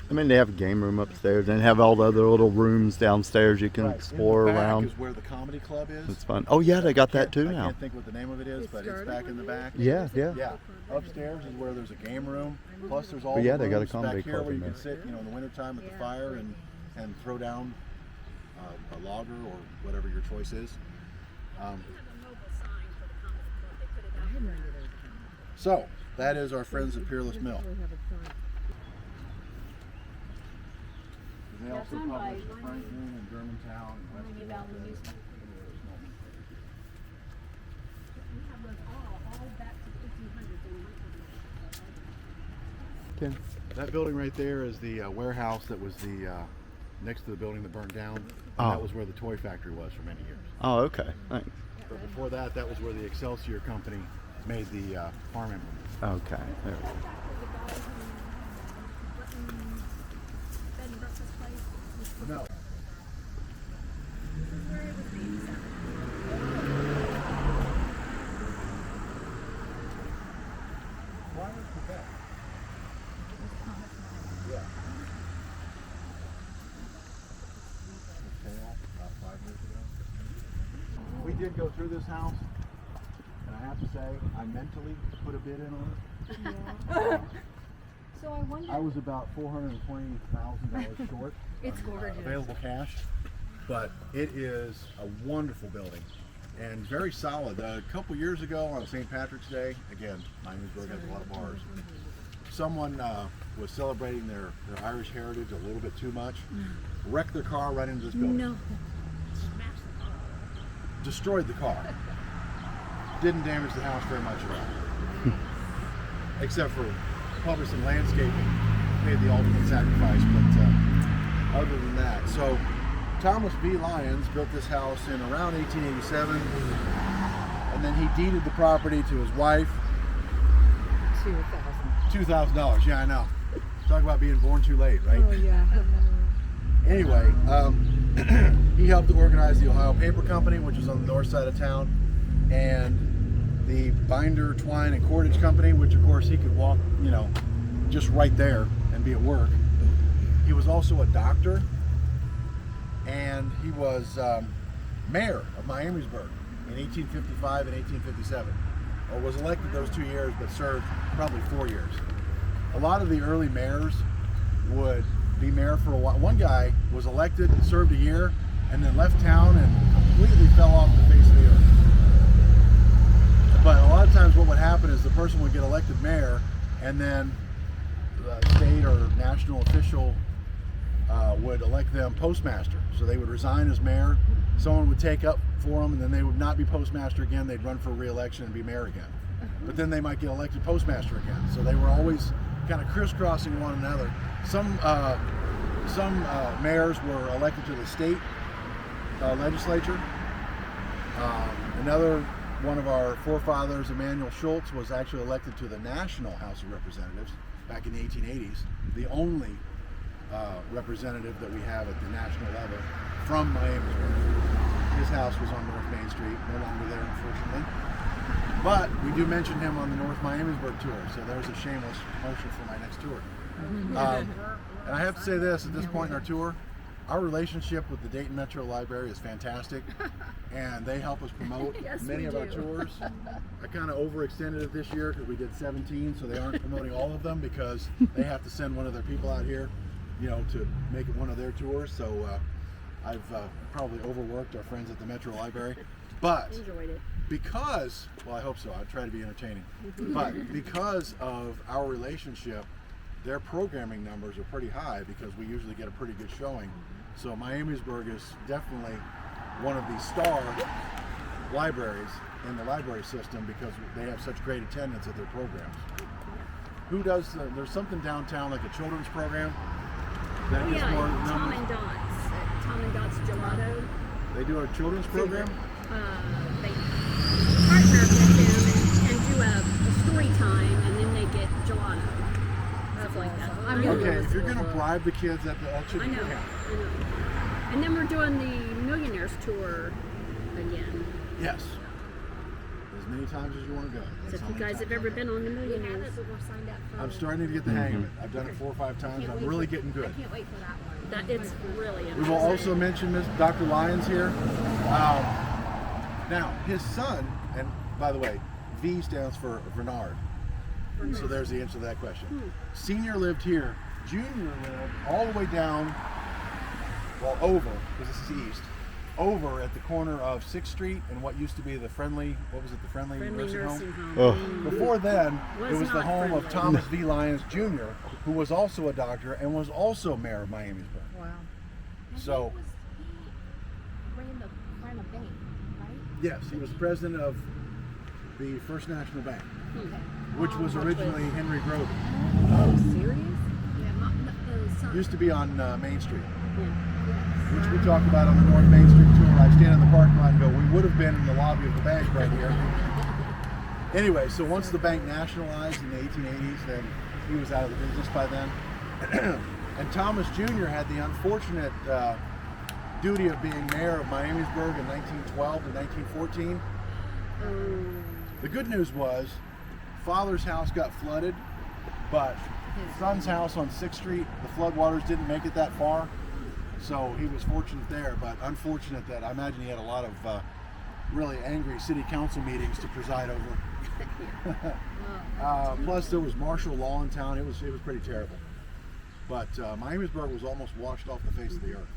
I mean, they have a game room upstairs and have all the other little rooms downstairs you can Right. explore in the back around. is where the comedy club is. It's fun. Oh yeah, they got that too I now. can't think what the name of it is, but it's back in the back. Yeah, yeah. Yeah. Upstairs is where there's a game room. Plus there's all But yeah, the they got a rooms comedy back here club where in you can there. sit, you know, in the wintertime at the fire and throw down a lager or whatever your choice is. They have a mobile sign for the comedy club. They put it out there. So that is our friends at Peerless Mill. They also That's publish right. Franklin and Germantown and Miami West. Valley Newspaper. We have those all back to the 1800s in my Okay. That building right there is the warehouse that was the next to the building that burned down. And Oh. that was where the toy factory was for many years. Oh, okay. Thanks. But before that, that was where the Excelsior company made the farm implements. Okay. There we go. Bed and breakfast place. No. This is where it was babysat. Why was Quebec? Yeah. About 5 years ago. We did go through this house, and I have to say, I mentally put a bid in on it. So I wonder. I was about $420,000 short. It's gorgeous. Available cash, but it is a wonderful building and very solid. A couple years ago on St. Patrick's Day, again, Miamisburg has a lot of bars. Someone was celebrating their Irish heritage a little bit too much, wrecked their car right into this building. No. Smash the car. Destroyed the car. Didn't damage the house very much at all. Except for probably some landscaping. Made the ultimate sacrifice, but other than that. So Thomas B. Lyons built this house in around 1887, and then he deeded the property to his wife. $2,000. Yeah, I know. Talk about being born too late, right? Oh yeah. Anyway, he helped to organize the Ohio Paper Company, which is on the north side of town, and the Binder, Twine, and Cordage Company, which of course he could walk, you know, just right there and be at work. He was also a doctor, and he was mayor of Miamisburg in 1855 and 1857, or was elected those 2 years, but served probably 4 years. A lot of the early mayors would be mayor for a while. One guy was elected, served a year, and then left town and completely fell off the face of the earth. But a lot of times what would happen is the person would get elected mayor, and then the state or national official would elect them postmaster. So they would resign as mayor, someone would take up for them, and then they would not be postmaster again, they'd run for re-election and be mayor again. But then they might get elected postmaster again. So they were always kind of crisscrossing one another. Some mayors were elected to the state legislature. Another one of our forefathers, Emanuel Schultz, was actually elected to the National House of Representatives back in the 1880s, the only representative that we have at the national level from Miamisburg. His house was on North Main Street, no longer there, unfortunately. But we do mention him on the North Miamisburg tour, so there's a shameless promotion for my next tour. And I have to say this, at this point in our tour, our relationship with the Dayton Metro Library is fantastic, and they help us promote many of our tours. I kind of overextended it this year because we did 17, so they aren't promoting all of them because they have to send one of their people out here, you know, to make it one of their tours. So I've probably overworked our friends at the Metro Library, but Enjoyed it. because, well, I hope so. I try to be entertaining, but because of our relationship, their programming numbers are pretty high because we usually get a pretty good showing. So Miamisburg is definitely one of the star libraries in the library system because they have such great attendance at their programs. Who does, there's something downtown like a children's program that Oh gets yeah, more Tom numbers. and Dot's. Tom and Dot's Gelato. They do a children's program? They partner with them and do a story time, and then they get gelato. Stuff like that. Okay, if you're gonna bribe the kids, that should I be know. okay. And then we're doing the Millionaires Tour again. Yes. As many times as you want to go. So That's if how you many guys have times. ever been on the We have Millionaires, it, but we're signed up for. I'm starting to get the hang of it. I've done it 4 or 5 times. I'm really getting good. I can't wait for that one. that it's really We amazing. will also mention Miss Dr. Lyons here. Now, his son, and by the way, V stands for Bernard. So there's the answer to that question. Senior lived here. Junior lived all the way down, well, over, because this is east, over at the corner of 6th Street and what used to be the Friendly, what was it, the Friendly Friendly Nursing nursing Home? home. Oh. Before then, Was it was the not home of friendly. Thomas V. Lyons Jr., who was also a doctor and was also mayor of Miamisburg. Wow. So, Ran a bank, right? yes, he was president of the First National Bank, Hmm. which was originally Henry Grover. Oh, serious? Yeah, the son. Used to be on Main Street, Yeah. which we talked about on the North Main Street tour. I stand in the parking lot and go, we would have been in the lobby of the bank right here. Anyway, so once the bank nationalized in the 1880s, then he was out of the business by then. And Thomas Jr. had the unfortunate duty of being mayor of Miamisburg in 1912 to 1914. The good news was, father's house got flooded, but son's house on 6th Street, the floodwaters didn't make it that far. So he was fortunate there, but unfortunate that I imagine he had a lot of really angry city council meetings to preside over. Plus there was martial law in town. It was pretty terrible. But Miamisburg was almost washed off the face of the earth.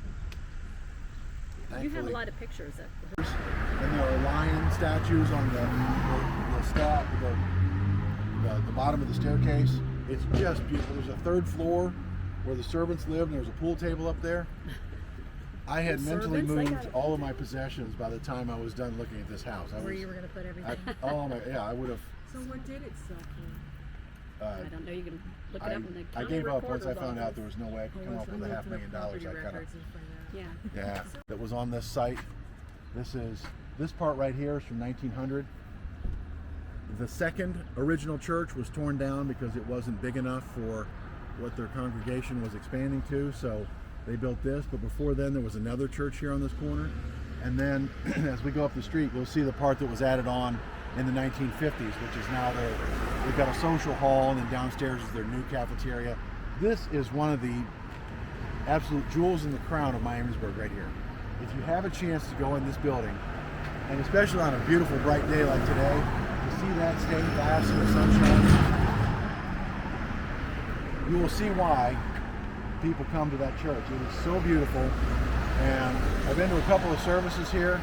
You have a Thankfully. lot of pictures of And there are lion statues on the bottom of the staircase. It's just beautiful. There's a 3rd floor where the servants lived, and there's a pool table up there. I had The mentally servants, they moved got it. all of my possessions by the time I was done looking at this house. Where you were going to put everything? I would have. So what did it sell for? I don't know. You can look it up in the I county gave up once I recorder's found out office. there was no way I could come up with $500,000. I kind of, Yeah. yeah, that was on this site. This part right here is from 1900. The second original church was torn down because it wasn't big enough for what their congregation was expanding to, so they built this. But before then, there was another church here on this corner. And then as we go up the street, you'll see the part that was added on in the 1950s, which is now they've got a social hall, and then downstairs is their new cafeteria. This is one of the absolute jewels in the crown of Miamisburg right here. If you have a chance to go in this building, and especially on a beautiful bright day like today, to see that stained glass in the sunshine, you will see why people come to that church. It is so beautiful, and I've been to a couple of services here.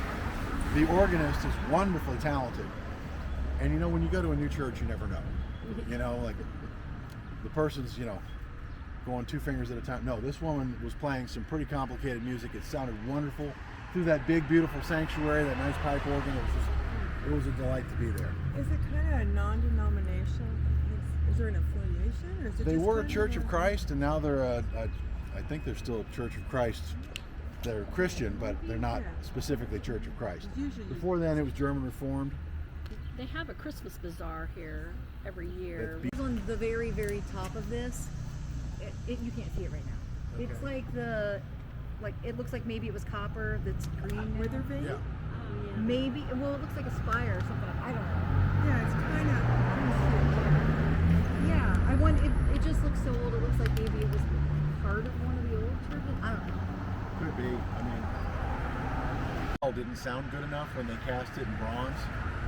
The organist is wonderfully talented, and you know, when you go to a new church, you never know. You know, like the person's, you know, going 2 fingers at a time. No, this woman was playing some pretty complicated music. It sounded wonderful through that big, beautiful sanctuary, that nice pipe organ. It was a delight to be there. Is it kind of a non-denomination? Is there an affiliation, or is it They just were a kind Church of Christ, and now they're I think they're still a Church of Christ. They're Christian, but they're not Yeah. specifically Church of Christ. Usually- Before then, it was German Reformed. They have a Christmas bazaar here every year. That's It's on the very, very top of this. You can't see it right now. It's Okay. like it looks like maybe it was copper that's green. Wither now. vein? Yeah. Oh, yeah. Maybe. Well, it looks like a spire or something. I don't know. Yeah, it's kind of. Yeah, I want. It just looks so old. It looks like maybe it was part of one of the old churches. I don't know. Could be. I mean, it didn't sound good enough when they cast it in bronze,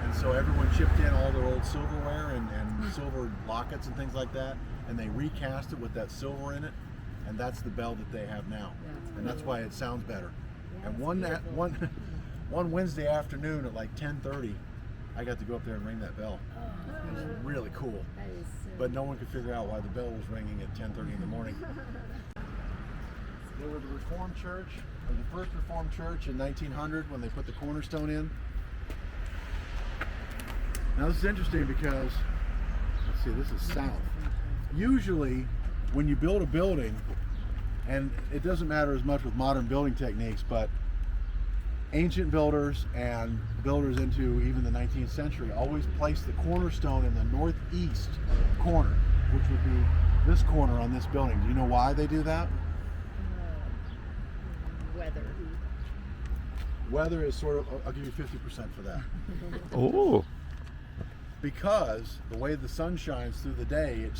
and so everyone chipped in all their old silverware and silver lockets and things like that, and they recast it with that silver in it, and that's the bell that they have now, and that's why it sounds better. And one Wednesday afternoon at like 10:30, I got to go up there and ring that bell. It was really cool. That is But no one could figure out why the bell was ringing at 10:30 in the morning. They were the Reformed Church, or the first Reformed Church in 1900 when they put the Cornerstone in. Now this is interesting because, let's see, this is south. Usually, when you build a building, and it doesn't matter as much with modern building techniques, but ancient builders and builders into even the 19th century always placed the cornerstone in the northeast corner, which would be this corner on this building. Do you know why they do that? Weather. Weather is sort of, I'll give you 50% for that. Oh. Because the way the sun shines through the day, it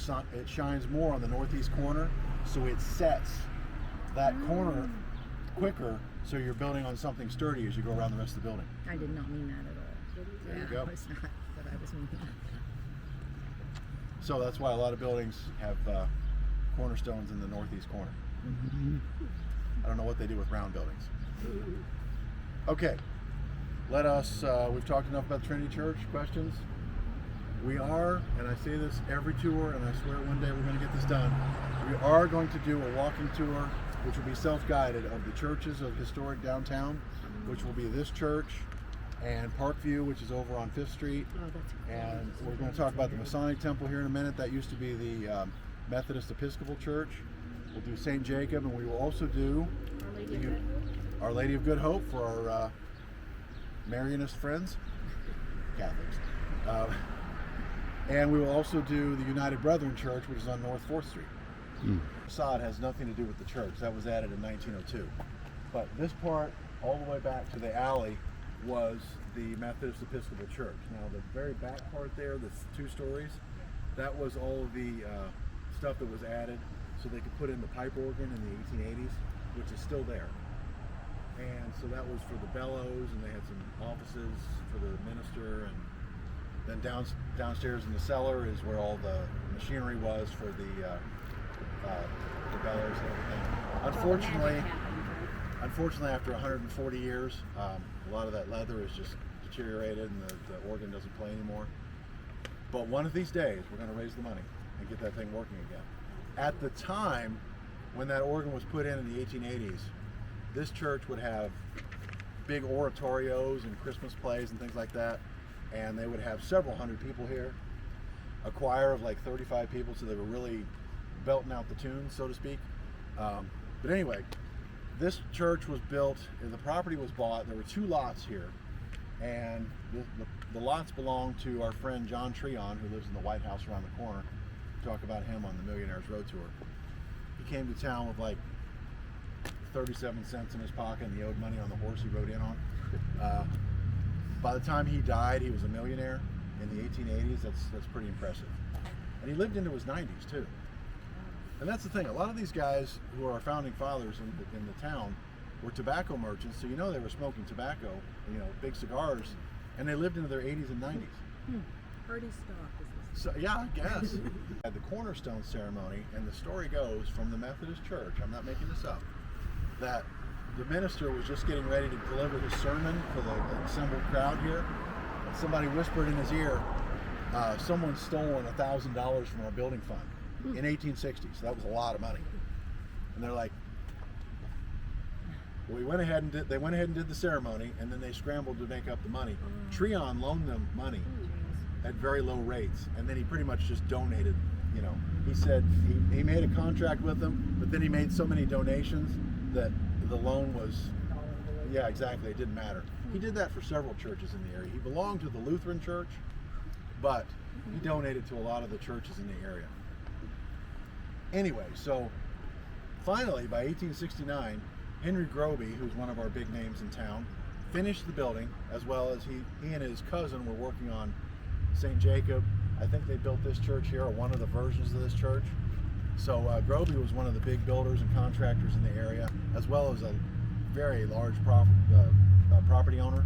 shines more on the northeast corner, so it sets that corner quicker, so you're building on something sturdy as you go around the rest of the building. I did not mean that at all. There you go. It's not what I was meaning. So that's why a lot of buildings have cornerstones in the northeast corner. I don't know what they do with round buildings. Okay, let us, we've talked enough about Trinity Church. Questions? We are, and I say this every tour, and I swear one day we're going to get this done, we are going to do a walking tour, which will be self-guided, of the churches of historic downtown, which will be this church, and Parkview, which is over on 5th Street. Oh, that's And we're going to talk about the Masonic Temple here in a minute. That used to be the Methodist Episcopal Church. We'll do St. Jacob, and we will also do Our Lady of Good Hope for our Marianist friends, Catholics. And we will also do the United Brethren Church, which is on North 4th Street. Facade has nothing to do with the church. That was added in 1902. But this part, all the way back to the alley, was the Methodist Episcopal Church. Now, the very back part there, the 2 stories, that was all of the stuff that was added so they could put in the pipe organ in the 1880s, which is still there. And so that was for the bellows, and they had some offices for the minister, and then downstairs in the cellar is where all the machinery was for the bellows and everything. Unfortunately, after 140 years, a lot of that leather is just deteriorated, and the organ doesn't play anymore. But one of these days, we're going to raise the money and get that thing working again. At the time when that organ was put in the 1880s, this church would have big oratorios and Christmas plays and things like that, and they would have several hundred people here, a choir of like 35 people, so they were really belting out the tunes, so to speak. But anyway, this church was built, the property was bought, there were 2 lots here, and the lots belong to our friend John Treon, who lives in the White House around the corner. Talk about him on the Millionaires Road Tour. He came to town with like 37 cents in his pocket, and he owed money on the horse he rode in on. By the time he died, he was a millionaire in the 1880s. That's pretty impressive. And he lived into his 90s too. And that's the thing. A lot of these guys who are our founding fathers in the town were tobacco merchants, so they were smoking tobacco, big cigars, and they lived into their 80s and 90s. Party stock is this. So yeah, I guess. At the Cornerstone ceremony, and the story goes from the Methodist Church, I'm not making this up, that the minister was just getting ready to deliver his sermon for the assembled crowd here, and somebody whispered in his ear, someone's stolen $1,000 from our building fund in 1860, so that was a lot of money. And they're like, well, they went ahead and did the ceremony, and then they scrambled to make up the money. Treon loaned them money at very low rates, and then he pretty much just donated you know, he said he made a contract with them, but then he made so many donations that the loan was, yeah, exactly, it didn't matter. He did that for several churches in the area. He belonged to the Lutheran Church, but he donated to a lot of the churches in the area. Anyway, so finally, by 1869, Henry Groby, who's one of our big names in town, finished the building, as well as he and his cousin were working on St. Jacob. I think they built this church here, or one of the versions of this church. So Groby was one of the big builders and contractors in the area, as well as a very large property owner.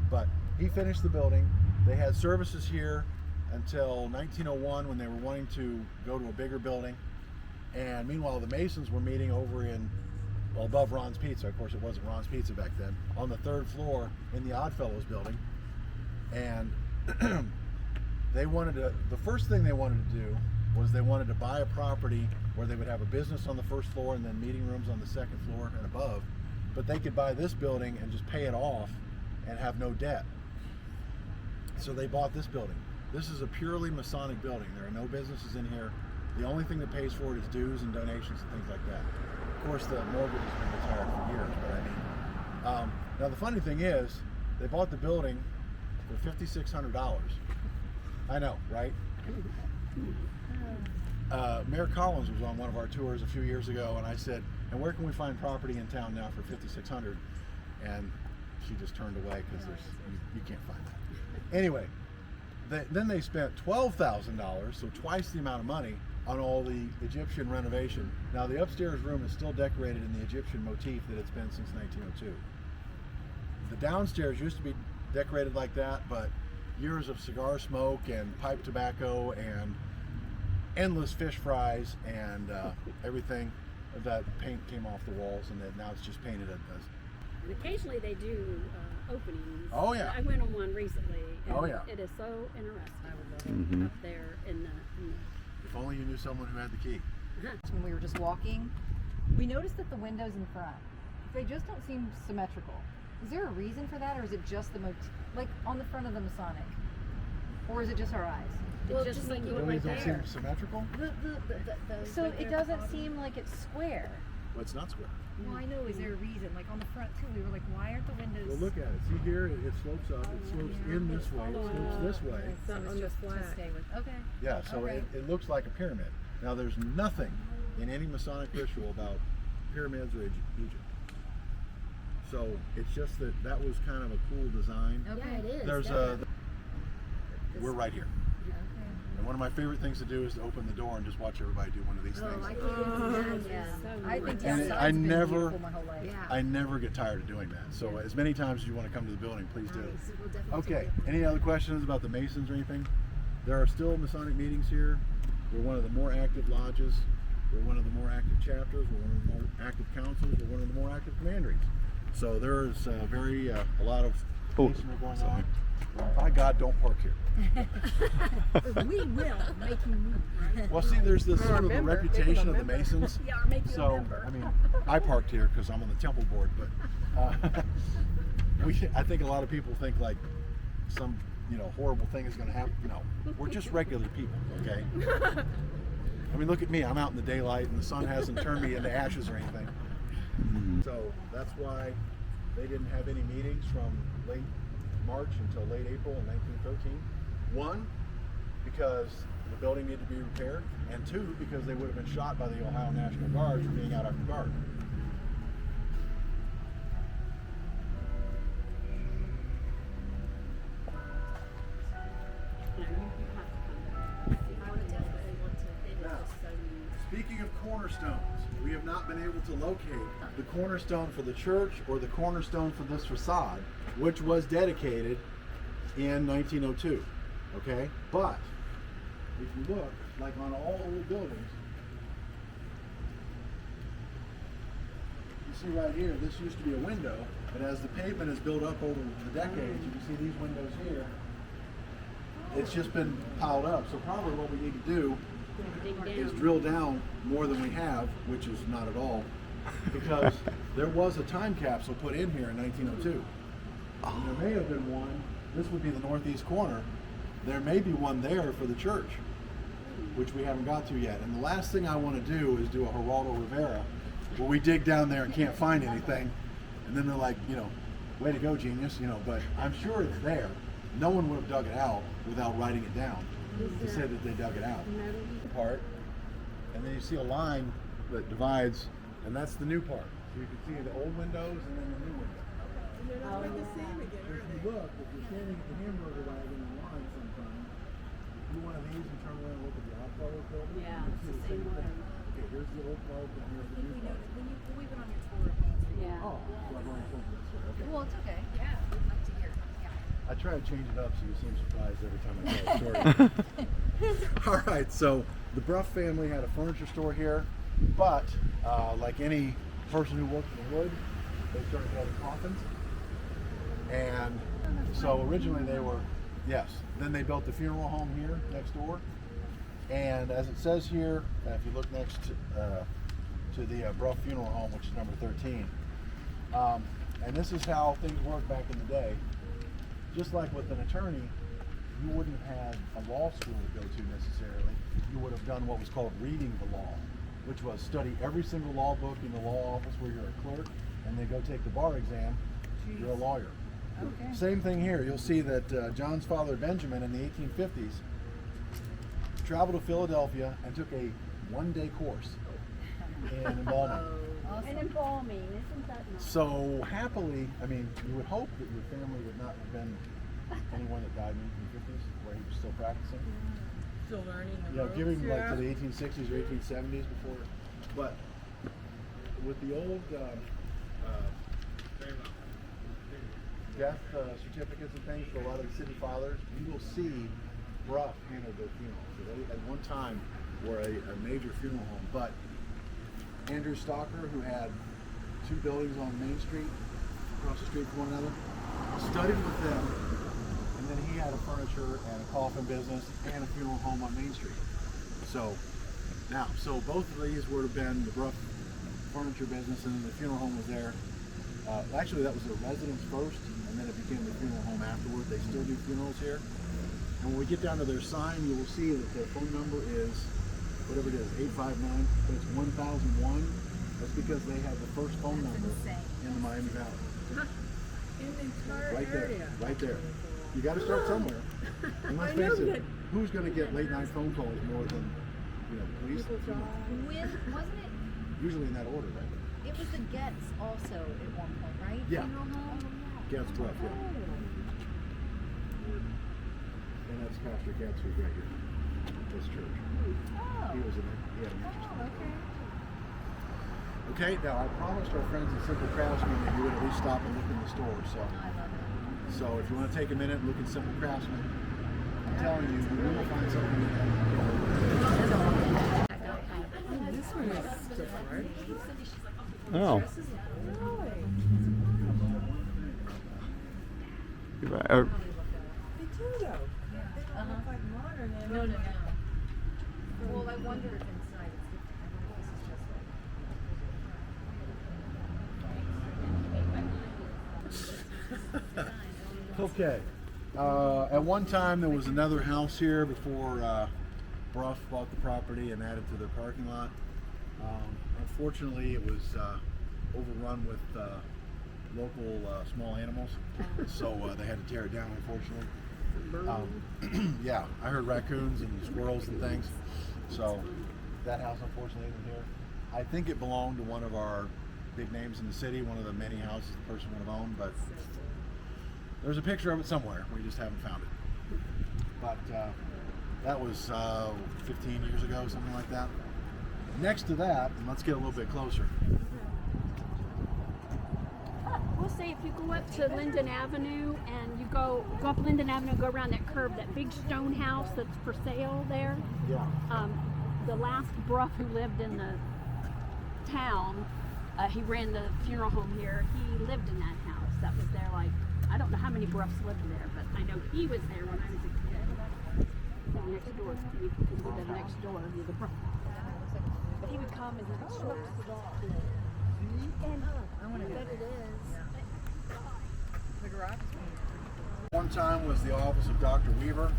But he finished the building. They had services here until 1901, when they were wanting to go to a bigger building. And meanwhile, the Masons were meeting over in, well, above Ron's Pizza. Of course, it wasn't Ron's Pizza back then. On the 3rd floor in the Oddfellows building. And they wanted to, the first thing they wanted to do was they wanted to buy a property where they would have a business on the 1st floor and then meeting rooms on the 2nd floor and above. But they could buy this building and just pay it off and have no debt. So they bought this building. This is a purely Masonic building. There are no businesses in here. The only thing that pays for it is dues and donations and things like that. Of course, the mortgage has been retired for years, but I mean, now the funny thing is, they bought the building for $5,600. I know, right? Mayor Collins was on one of our tours a few years ago, and I said, and where can we find property in town now for $5,600? And she just turned away because you can't find that. Anyway, then they spent $12,000, so twice the amount of money, on all the Egyptian renovation. Now the upstairs room is still decorated in the Egyptian motif that it's been since 1902. The downstairs used to be decorated like that, but years of cigar smoke and pipe tobacco and endless fish fries and everything, that paint came off the walls, and now it's just painted as. And occasionally they do openings. Oh yeah. I went on one recently. And Oh, yeah. It is so interesting. I would love it. Up there in the If only you knew someone who had the key. When we were just walking, we noticed that the windows in front, they just don't seem symmetrical. Is there a reason for that, or is it just the like on the front of the Masonic, or is it just our eyes? Well, just like you Buildings right don't there. seem symmetrical? So it doesn't seem like it's square. Well, it's not square. Well, I know. Is there a reason? Like on the front too, we were like, why aren't the windows? Well, look at it. See here, it slopes up. It slopes in this way. It slopes this way. So on it's the just to flat. stay with. Okay. Yeah, so Alright. it looks like a pyramid. Now, there's nothing in any Masonic ritual about pyramids or Egypt. So it's just that was kind of a cool design. Okay. Yeah, it is. There's definitely. we're right here. And one of my favorite things to do is to open the door and just watch everybody do one of these things. I can't imagine. Yeah. So I think nice. And outside's I been never- beautiful my whole life. I never get tired of doing that. So as many times as you want to come to the building, please do. We'll definitely Okay, take it. any other questions about the Masons or anything? There are still Masonic meetings here. We're one of the more active lodges. We're one of the more active chapters. We're one of the more active councils. We're one of the more active commanderies. So there's a lot of masonry going on. By God, don't park here. We will make you move, right? Well, see, there's this Or a sort of the member. reputation of the Member. Masons. Yeah, or make you a So, member. I mean, I parked here because I'm on the temple board, but I think a lot of people think like some, horrible thing is going to happen. No, we're just regular people, okay? I mean, look at me. I'm out in the daylight and the sun hasn't turned me into ashes or anything. So that's why they didn't have any meetings from late March until late April in 1913. One, because the building needed to be repaired, and two, because they would have been shot by the Ohio National Guard for being out after dark. You have to come back. I would definitely want to. It is just so neat. Speaking of cornerstones, we have not been able to locate the cornerstone for the church or the cornerstone for this facade, which was dedicated in 1902. Okay? But if you look, like on all old buildings, you see right here, this used to be a window, but as the pavement has built up over the decades, you can see these windows here, it's just been piled up. So probably what we need to do Dig is down. drill down more than we have, which is not at all, because there was a time capsule put in here in 1902. And there may have been one, this would be the northeast corner, there may be one there for the church. which we haven't got to yet. And the last thing I want to do is do a Geraldo Rivera, where we dig down there and can't find anything, and then they're like, you know, way to go, genius, you know. But I'm sure it's there. No one would have dug it out without writing it down. They said that they dug it out. Part, and then you see a line that divides, and that's the new part. So you can see the old windows and then the new windows. And they're not quite the same again, If are you they? look, if you're standing at the hamburger wagon in line sometimes, you one of these and turn around and look at the Oddfellows building. Yeah, you it's see the same thing. one. Okay, here's the old part, and here's the new part. when we went on your tour of Main Street. Yeah. Oh, so I've already told you this story. Okay. Well, it's okay. Yeah, we'd like to hear. Yeah. I try to change it up so you seem surprised every time I tell a story. All right, so the Bruff family had a furniture store here, but like any person who worked in the wood, they started building coffins. And so originally they were, yes, then they built the funeral home here next door. And as it says here, if you look next to the Bruff Funeral Home, which is number 13, and this is how things worked back in the day. Just like with an attorney, you wouldn't have had a law school to go to necessarily. You would have done what was called reading the law, which was study every single law book in the law office where you're a clerk, and then go take the bar exam. You're a lawyer. Okay. Same thing here. You'll see that John's father Benjamin in the 1850s traveled to Philadelphia and took a one-day course in embalming. And embalming, isn't that nice? So happily, I mean, you would hope that your family would not have been anyone that died in the 1850s, where he was still practicing. Still learning the You know, ropes, give him like yeah. to the 1860s or 1870s before. But with the old death certificates and things for a lot of the city fathers, you will see Bruff handled their funerals. So they at one time were a major funeral home. But Andrew Stalker, who had 2 buildings on Main Street, across the street from one another, studied with them, and then he had a furniture and a coffin business and a funeral home on Main Street. So both of these would have been the Bruff furniture business, and then the funeral home was there. Actually, that was their residence first, and then it became the funeral home afterward. They still do funerals here. And when we get down to their sign, you will see that their phone number is, whatever it is, 859, but it's 1001. That's because they had the first phone number in the Miami Valley. In the entire Right there, area. right there. You got to start somewhere. And let's I know face it, that- who's going to get late night phone calls more than, you know, the police? People die. When wasn't it? Usually in that order, right? It was the Getz also at one point, right? Yeah. Funeral home. Getz Bruff, yeah. And that's Pastor Getz who's right here. This church. Oh. He was in it. He had an interest in Oh, it. okay. Okay, now I promised our friends at Simple Craftsman that you would at least stop and look in the store. I love it. So if you want to take a minute and look at Simple Craftsman, I'm telling you, you will find something in there. This one is different. Oh. Really? You're right. They do though. They don't look like modern. They No, look no, like- no. Well, I wonder if inside it's different. I wonder if this is just like. Okay. At one time, there was another house here before Bruff bought the property and added to their parking lot. Unfortunately, it was overrun with local small animals, so they had to tear it down, unfortunately. Yeah, I heard raccoons and squirrels and things, so that house unfortunately isn't here. I think it belonged to one of our big names in the city, one of the many houses the person would have owned, but there's a picture of it somewhere. We just haven't found it. But that was 15 years ago, something like that. Next to that, and let's get a little bit closer. We'll say if you go up to Linden Avenue and you go up Linden Avenue, go around that curve, that big stone house that's for sale there. Yeah. The last Bruff who lived in the town, he ran the funeral home here. He lived in that house. That was there like, I don't know how many Bruffs lived there, but I know he was there when I was a kid. They next door, we lived next door to the Bruff. But he would come and he would show us the dog. And I want to bet it is. The garage is One time was the office of Dr. Weaver,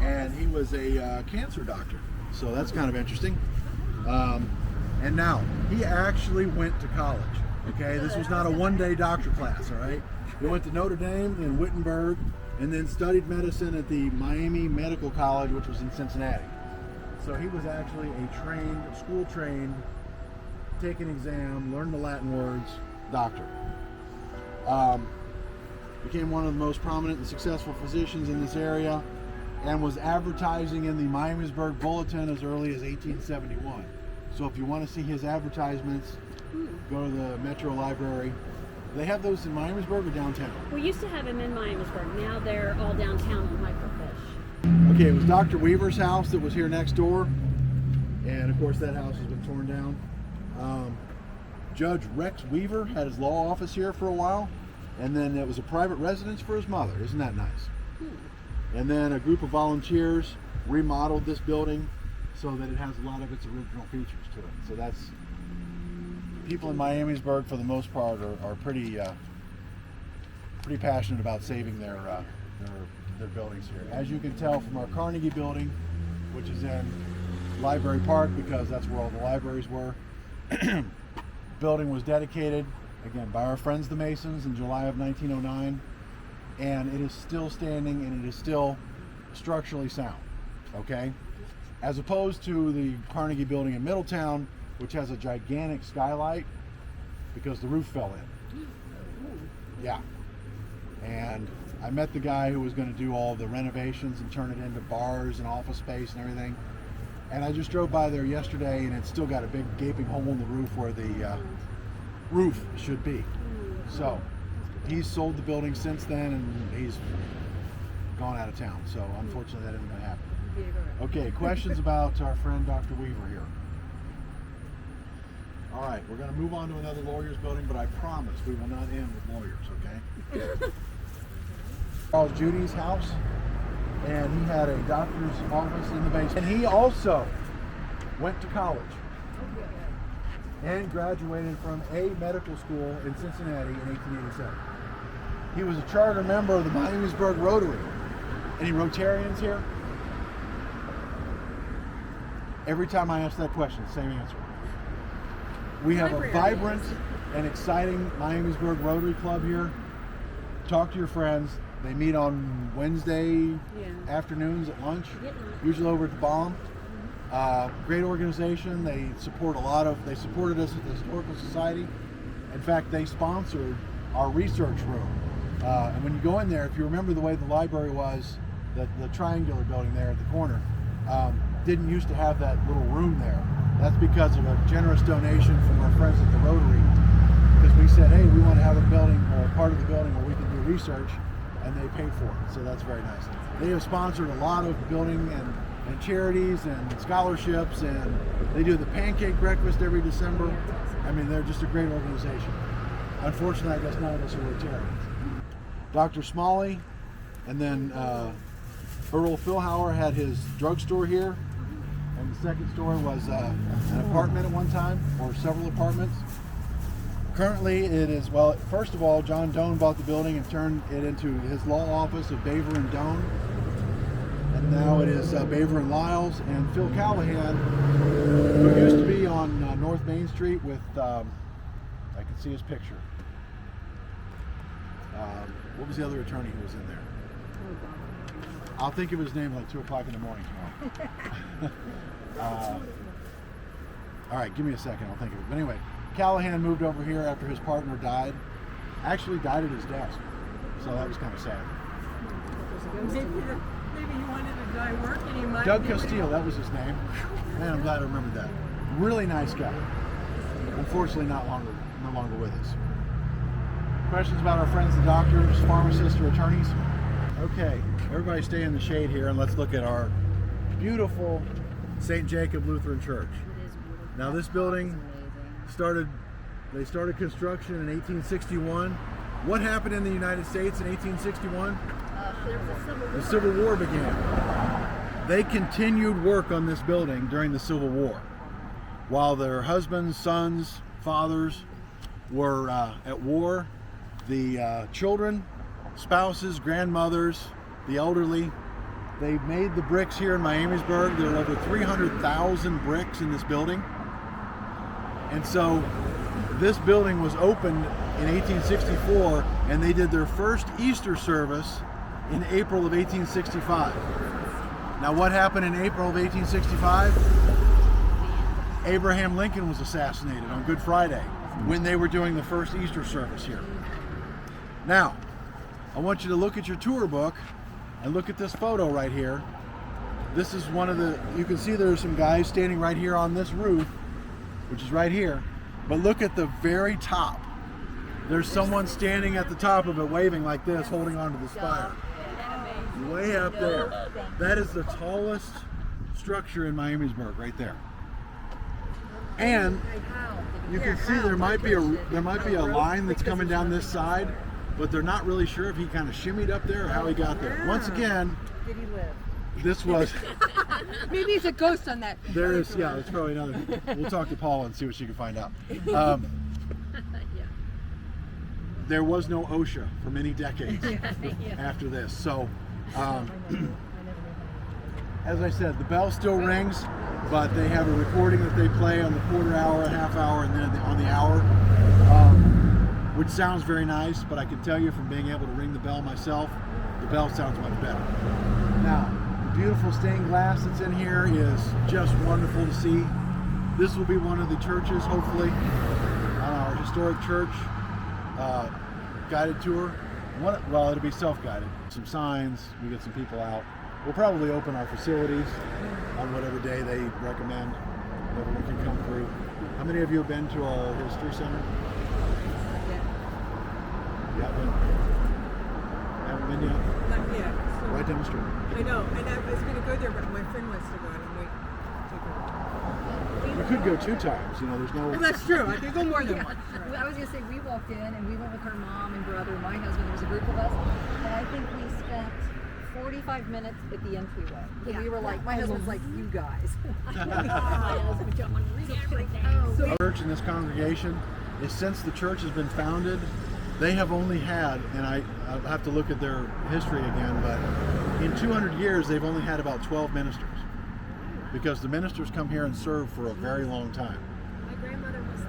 and he was a cancer doctor. So that's kind of interesting. And now, he actually went to college. Okay, this was not a one-day doctor class, all right? He went to Notre Dame in Wittenberg, and then studied medicine at the Miami Medical College, which was in Cincinnati. So he was actually a school-trained, take an exam, learn the Latin words, doctor. Became one of the most prominent and successful physicians in this area, and was advertising in the Miamisburg Bulletin as early as 1871. So if you want to see his advertisements, go to the Metro Library. They have those in Miamisburg or downtown? We used to have them in Miamisburg. Now they're all downtown on Microfiche. Okay, it was Dr. Weaver's house that was here next door. And of course that house has been torn down. Judge Rex Weaver had his law office here for a while. And then it was a private residence for his mother. Isn't that nice? And then a group of volunteers remodeled this building so that it has a lot of its original features to it. So that's, people in Miamisburg for the most part are pretty passionate about saving their buildings here. As you can tell from our Carnegie building, which is in Library Park because that's where all the libraries were. Building was dedicated again by our friends the Masons in July of 1909, and it is still standing and it is still structurally sound. Okay, as opposed to the Carnegie building in Middletown, which has a gigantic skylight because the roof fell in. Yeah, and I met the guy who was going to do all the renovations and turn it into bars and office space and everything. And I just drove by there yesterday, and it's still got a big gaping hole in the roof where the roof should be. So he's sold the building since then, and he's gone out of town. So unfortunately, that isn't going to happen. Okay, questions about our friend Dr. Weaver here? All right, we're going to move on to another lawyer's building, but I promise we will not end with lawyers, okay? Charles Judy's house, and he had a doctor's office in the basement. And he also went to college and graduated from a medical school in Cincinnati in 1887. He was a charter member of the Miamisburg Rotary. Any Rotarians here? Every time I ask that question, same answer. We have a vibrant and exciting Miamisburg Rotary Club here. Talk to your friends. They meet on Wednesday afternoons at lunch, usually over at the Ballinger. Great organization. They support they supported us at the Historical Society. In fact, they sponsored our research room. And when you go in there, if you remember the way the library was, the triangular building there at the corner, didn't used to have that little room there. That's because of a generous donation from our friends at the Rotary. Because we said, hey, we want to have a building or a part of the building where we can do research, and they paid for it. So that's very nice. They have sponsored a lot of building and charities and scholarships, and they do the pancake breakfast every December. I mean, they're just a great organization. Unfortunately, I guess none of us are Rotarians. Dr. Smalley, and then Earl Philhauer had his drugstore here, and the second story was an apartment at one time, or several apartments. Currently, it is, well, first of all, John Doan bought the building and turned it into his law office of Baver and Doan. And now it is Baver and Lyles. And Phil Callahan, who used to be on North Main Street with, I can see his picture. What was the other attorney who was in there? I'll think of his name like 2 o'clock in the morning tomorrow. All right, give me a second, I'll think of it. But anyway, Callahan moved over here after his partner died. Actually died at his desk. So that was kind of sad. Maybe he wanted to die working. He might Doug Castile, that was his name. Man, I'm glad I remembered that. Really nice guy. Unfortunately, no longer with us. Questions about our friends, the doctors, pharmacists, or attorneys? Okay, everybody stay in the shade here, and let's look at our beautiful St. Jacob Lutheran Church. Now this building started construction in 1861. What happened in the United States in 1861? The Civil War began. They continued work on this building during the Civil War. While their husbands, sons, fathers were at war, the children, spouses, grandmothers, the elderly They made the bricks here in Miamisburg. There are over 300,000 bricks in this building. And so this building was opened in 1864, and they did their first Easter service in April of 1865. Now, what happened in April of 1865? Abraham Lincoln was assassinated on Good Friday when they were doing the first Easter service here. Now, I want you to look at your tour book and look at this photo right here. This is one of the, you can see there's some guys standing right here on this roof, which is right here. But look at the very top. There's someone standing at the top of it waving like this, holding onto the spire. Way up there. That is the tallest structure in Miamisburg right there. And you can see there might be a line that's coming down this side, but they're not really sure if he kind of shimmied up there or how he got there. Once again, Did he live? this was Maybe it's a ghost on that. there is, yeah, there's probably another. We'll talk to Paula and see what she can find out. There was no OSHA for many decades after this. So, as I said, the bell still rings, but they have a recording that they play on the quarter hour, a half hour, and then on the hour, which sounds very nice, but I can tell you from being able to ring the bell myself, the bell sounds much better. Now, the beautiful stained glass that's in here is just wonderful to see. This will be one of the churches, hopefully, on our historic church guided tour. Well, it'll be self-guided. Some signs, we get some people out. We'll probably open our facilities on whatever day they recommend. Everyone can come through. How many of you have been to our history center? Yeah, haven't been yet? Not yet. So Right down the street. I know, and I was going to go there, but my friend wants to go, and I'm waiting to go. You could go 2 times. You know, there's no. Well, that's true. I could go more than once. I was gonna say we walked in and we went with her mom and brother and my husband. There was a group of us, and I think we spent 45 minutes at the entryway. And we were like, my husband's like, you guys. The church and this congregation is, since the church has been founded, they have only had, and I'll have to look at their history again, but in 200 years they've only had about 12 ministers, because the ministers come here and serve for a very long time. My grandmother was the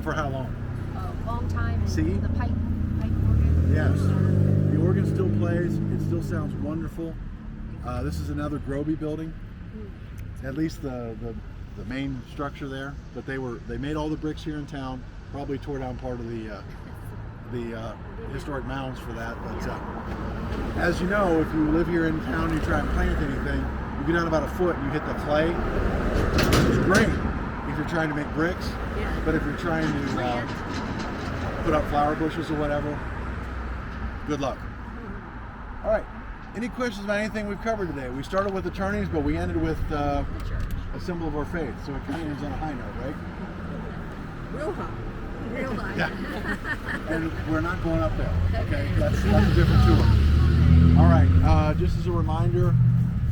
For how long? Long time. See? The pipe organ. Yes. The organ still plays. It still sounds wonderful. This is another Groby building. At least the main structure there. But they made all the bricks here in town. Probably tore down part of the historic mounds for that. But as you know, if you live here in town and you try and plant anything, you get down about a foot and you hit the clay. It's great if you're trying to make bricks. But if you're trying to put up flower bushes or whatever, good luck. All right. Any questions about anything we've covered today? We started with attorneys, but we ended with a symbol of our faith. So it kind of ends on a high note, right? Real hot. real high. Yeah. And we're not going up there. Okay. That's a different tour. All right. Just as a reminder,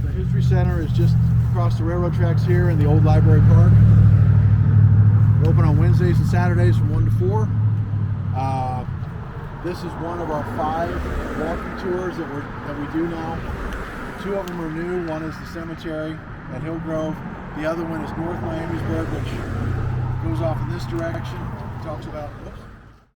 the History Center is just across the railroad tracks here in the old library park. We're open on Wednesdays and Saturdays from 1 to 4. This is one of our 5 walking tours that we do now. 2 of them are new. One is the cemetery at Hillgrove. The other one is North Miamisburg, which goes off in this direction. Talks about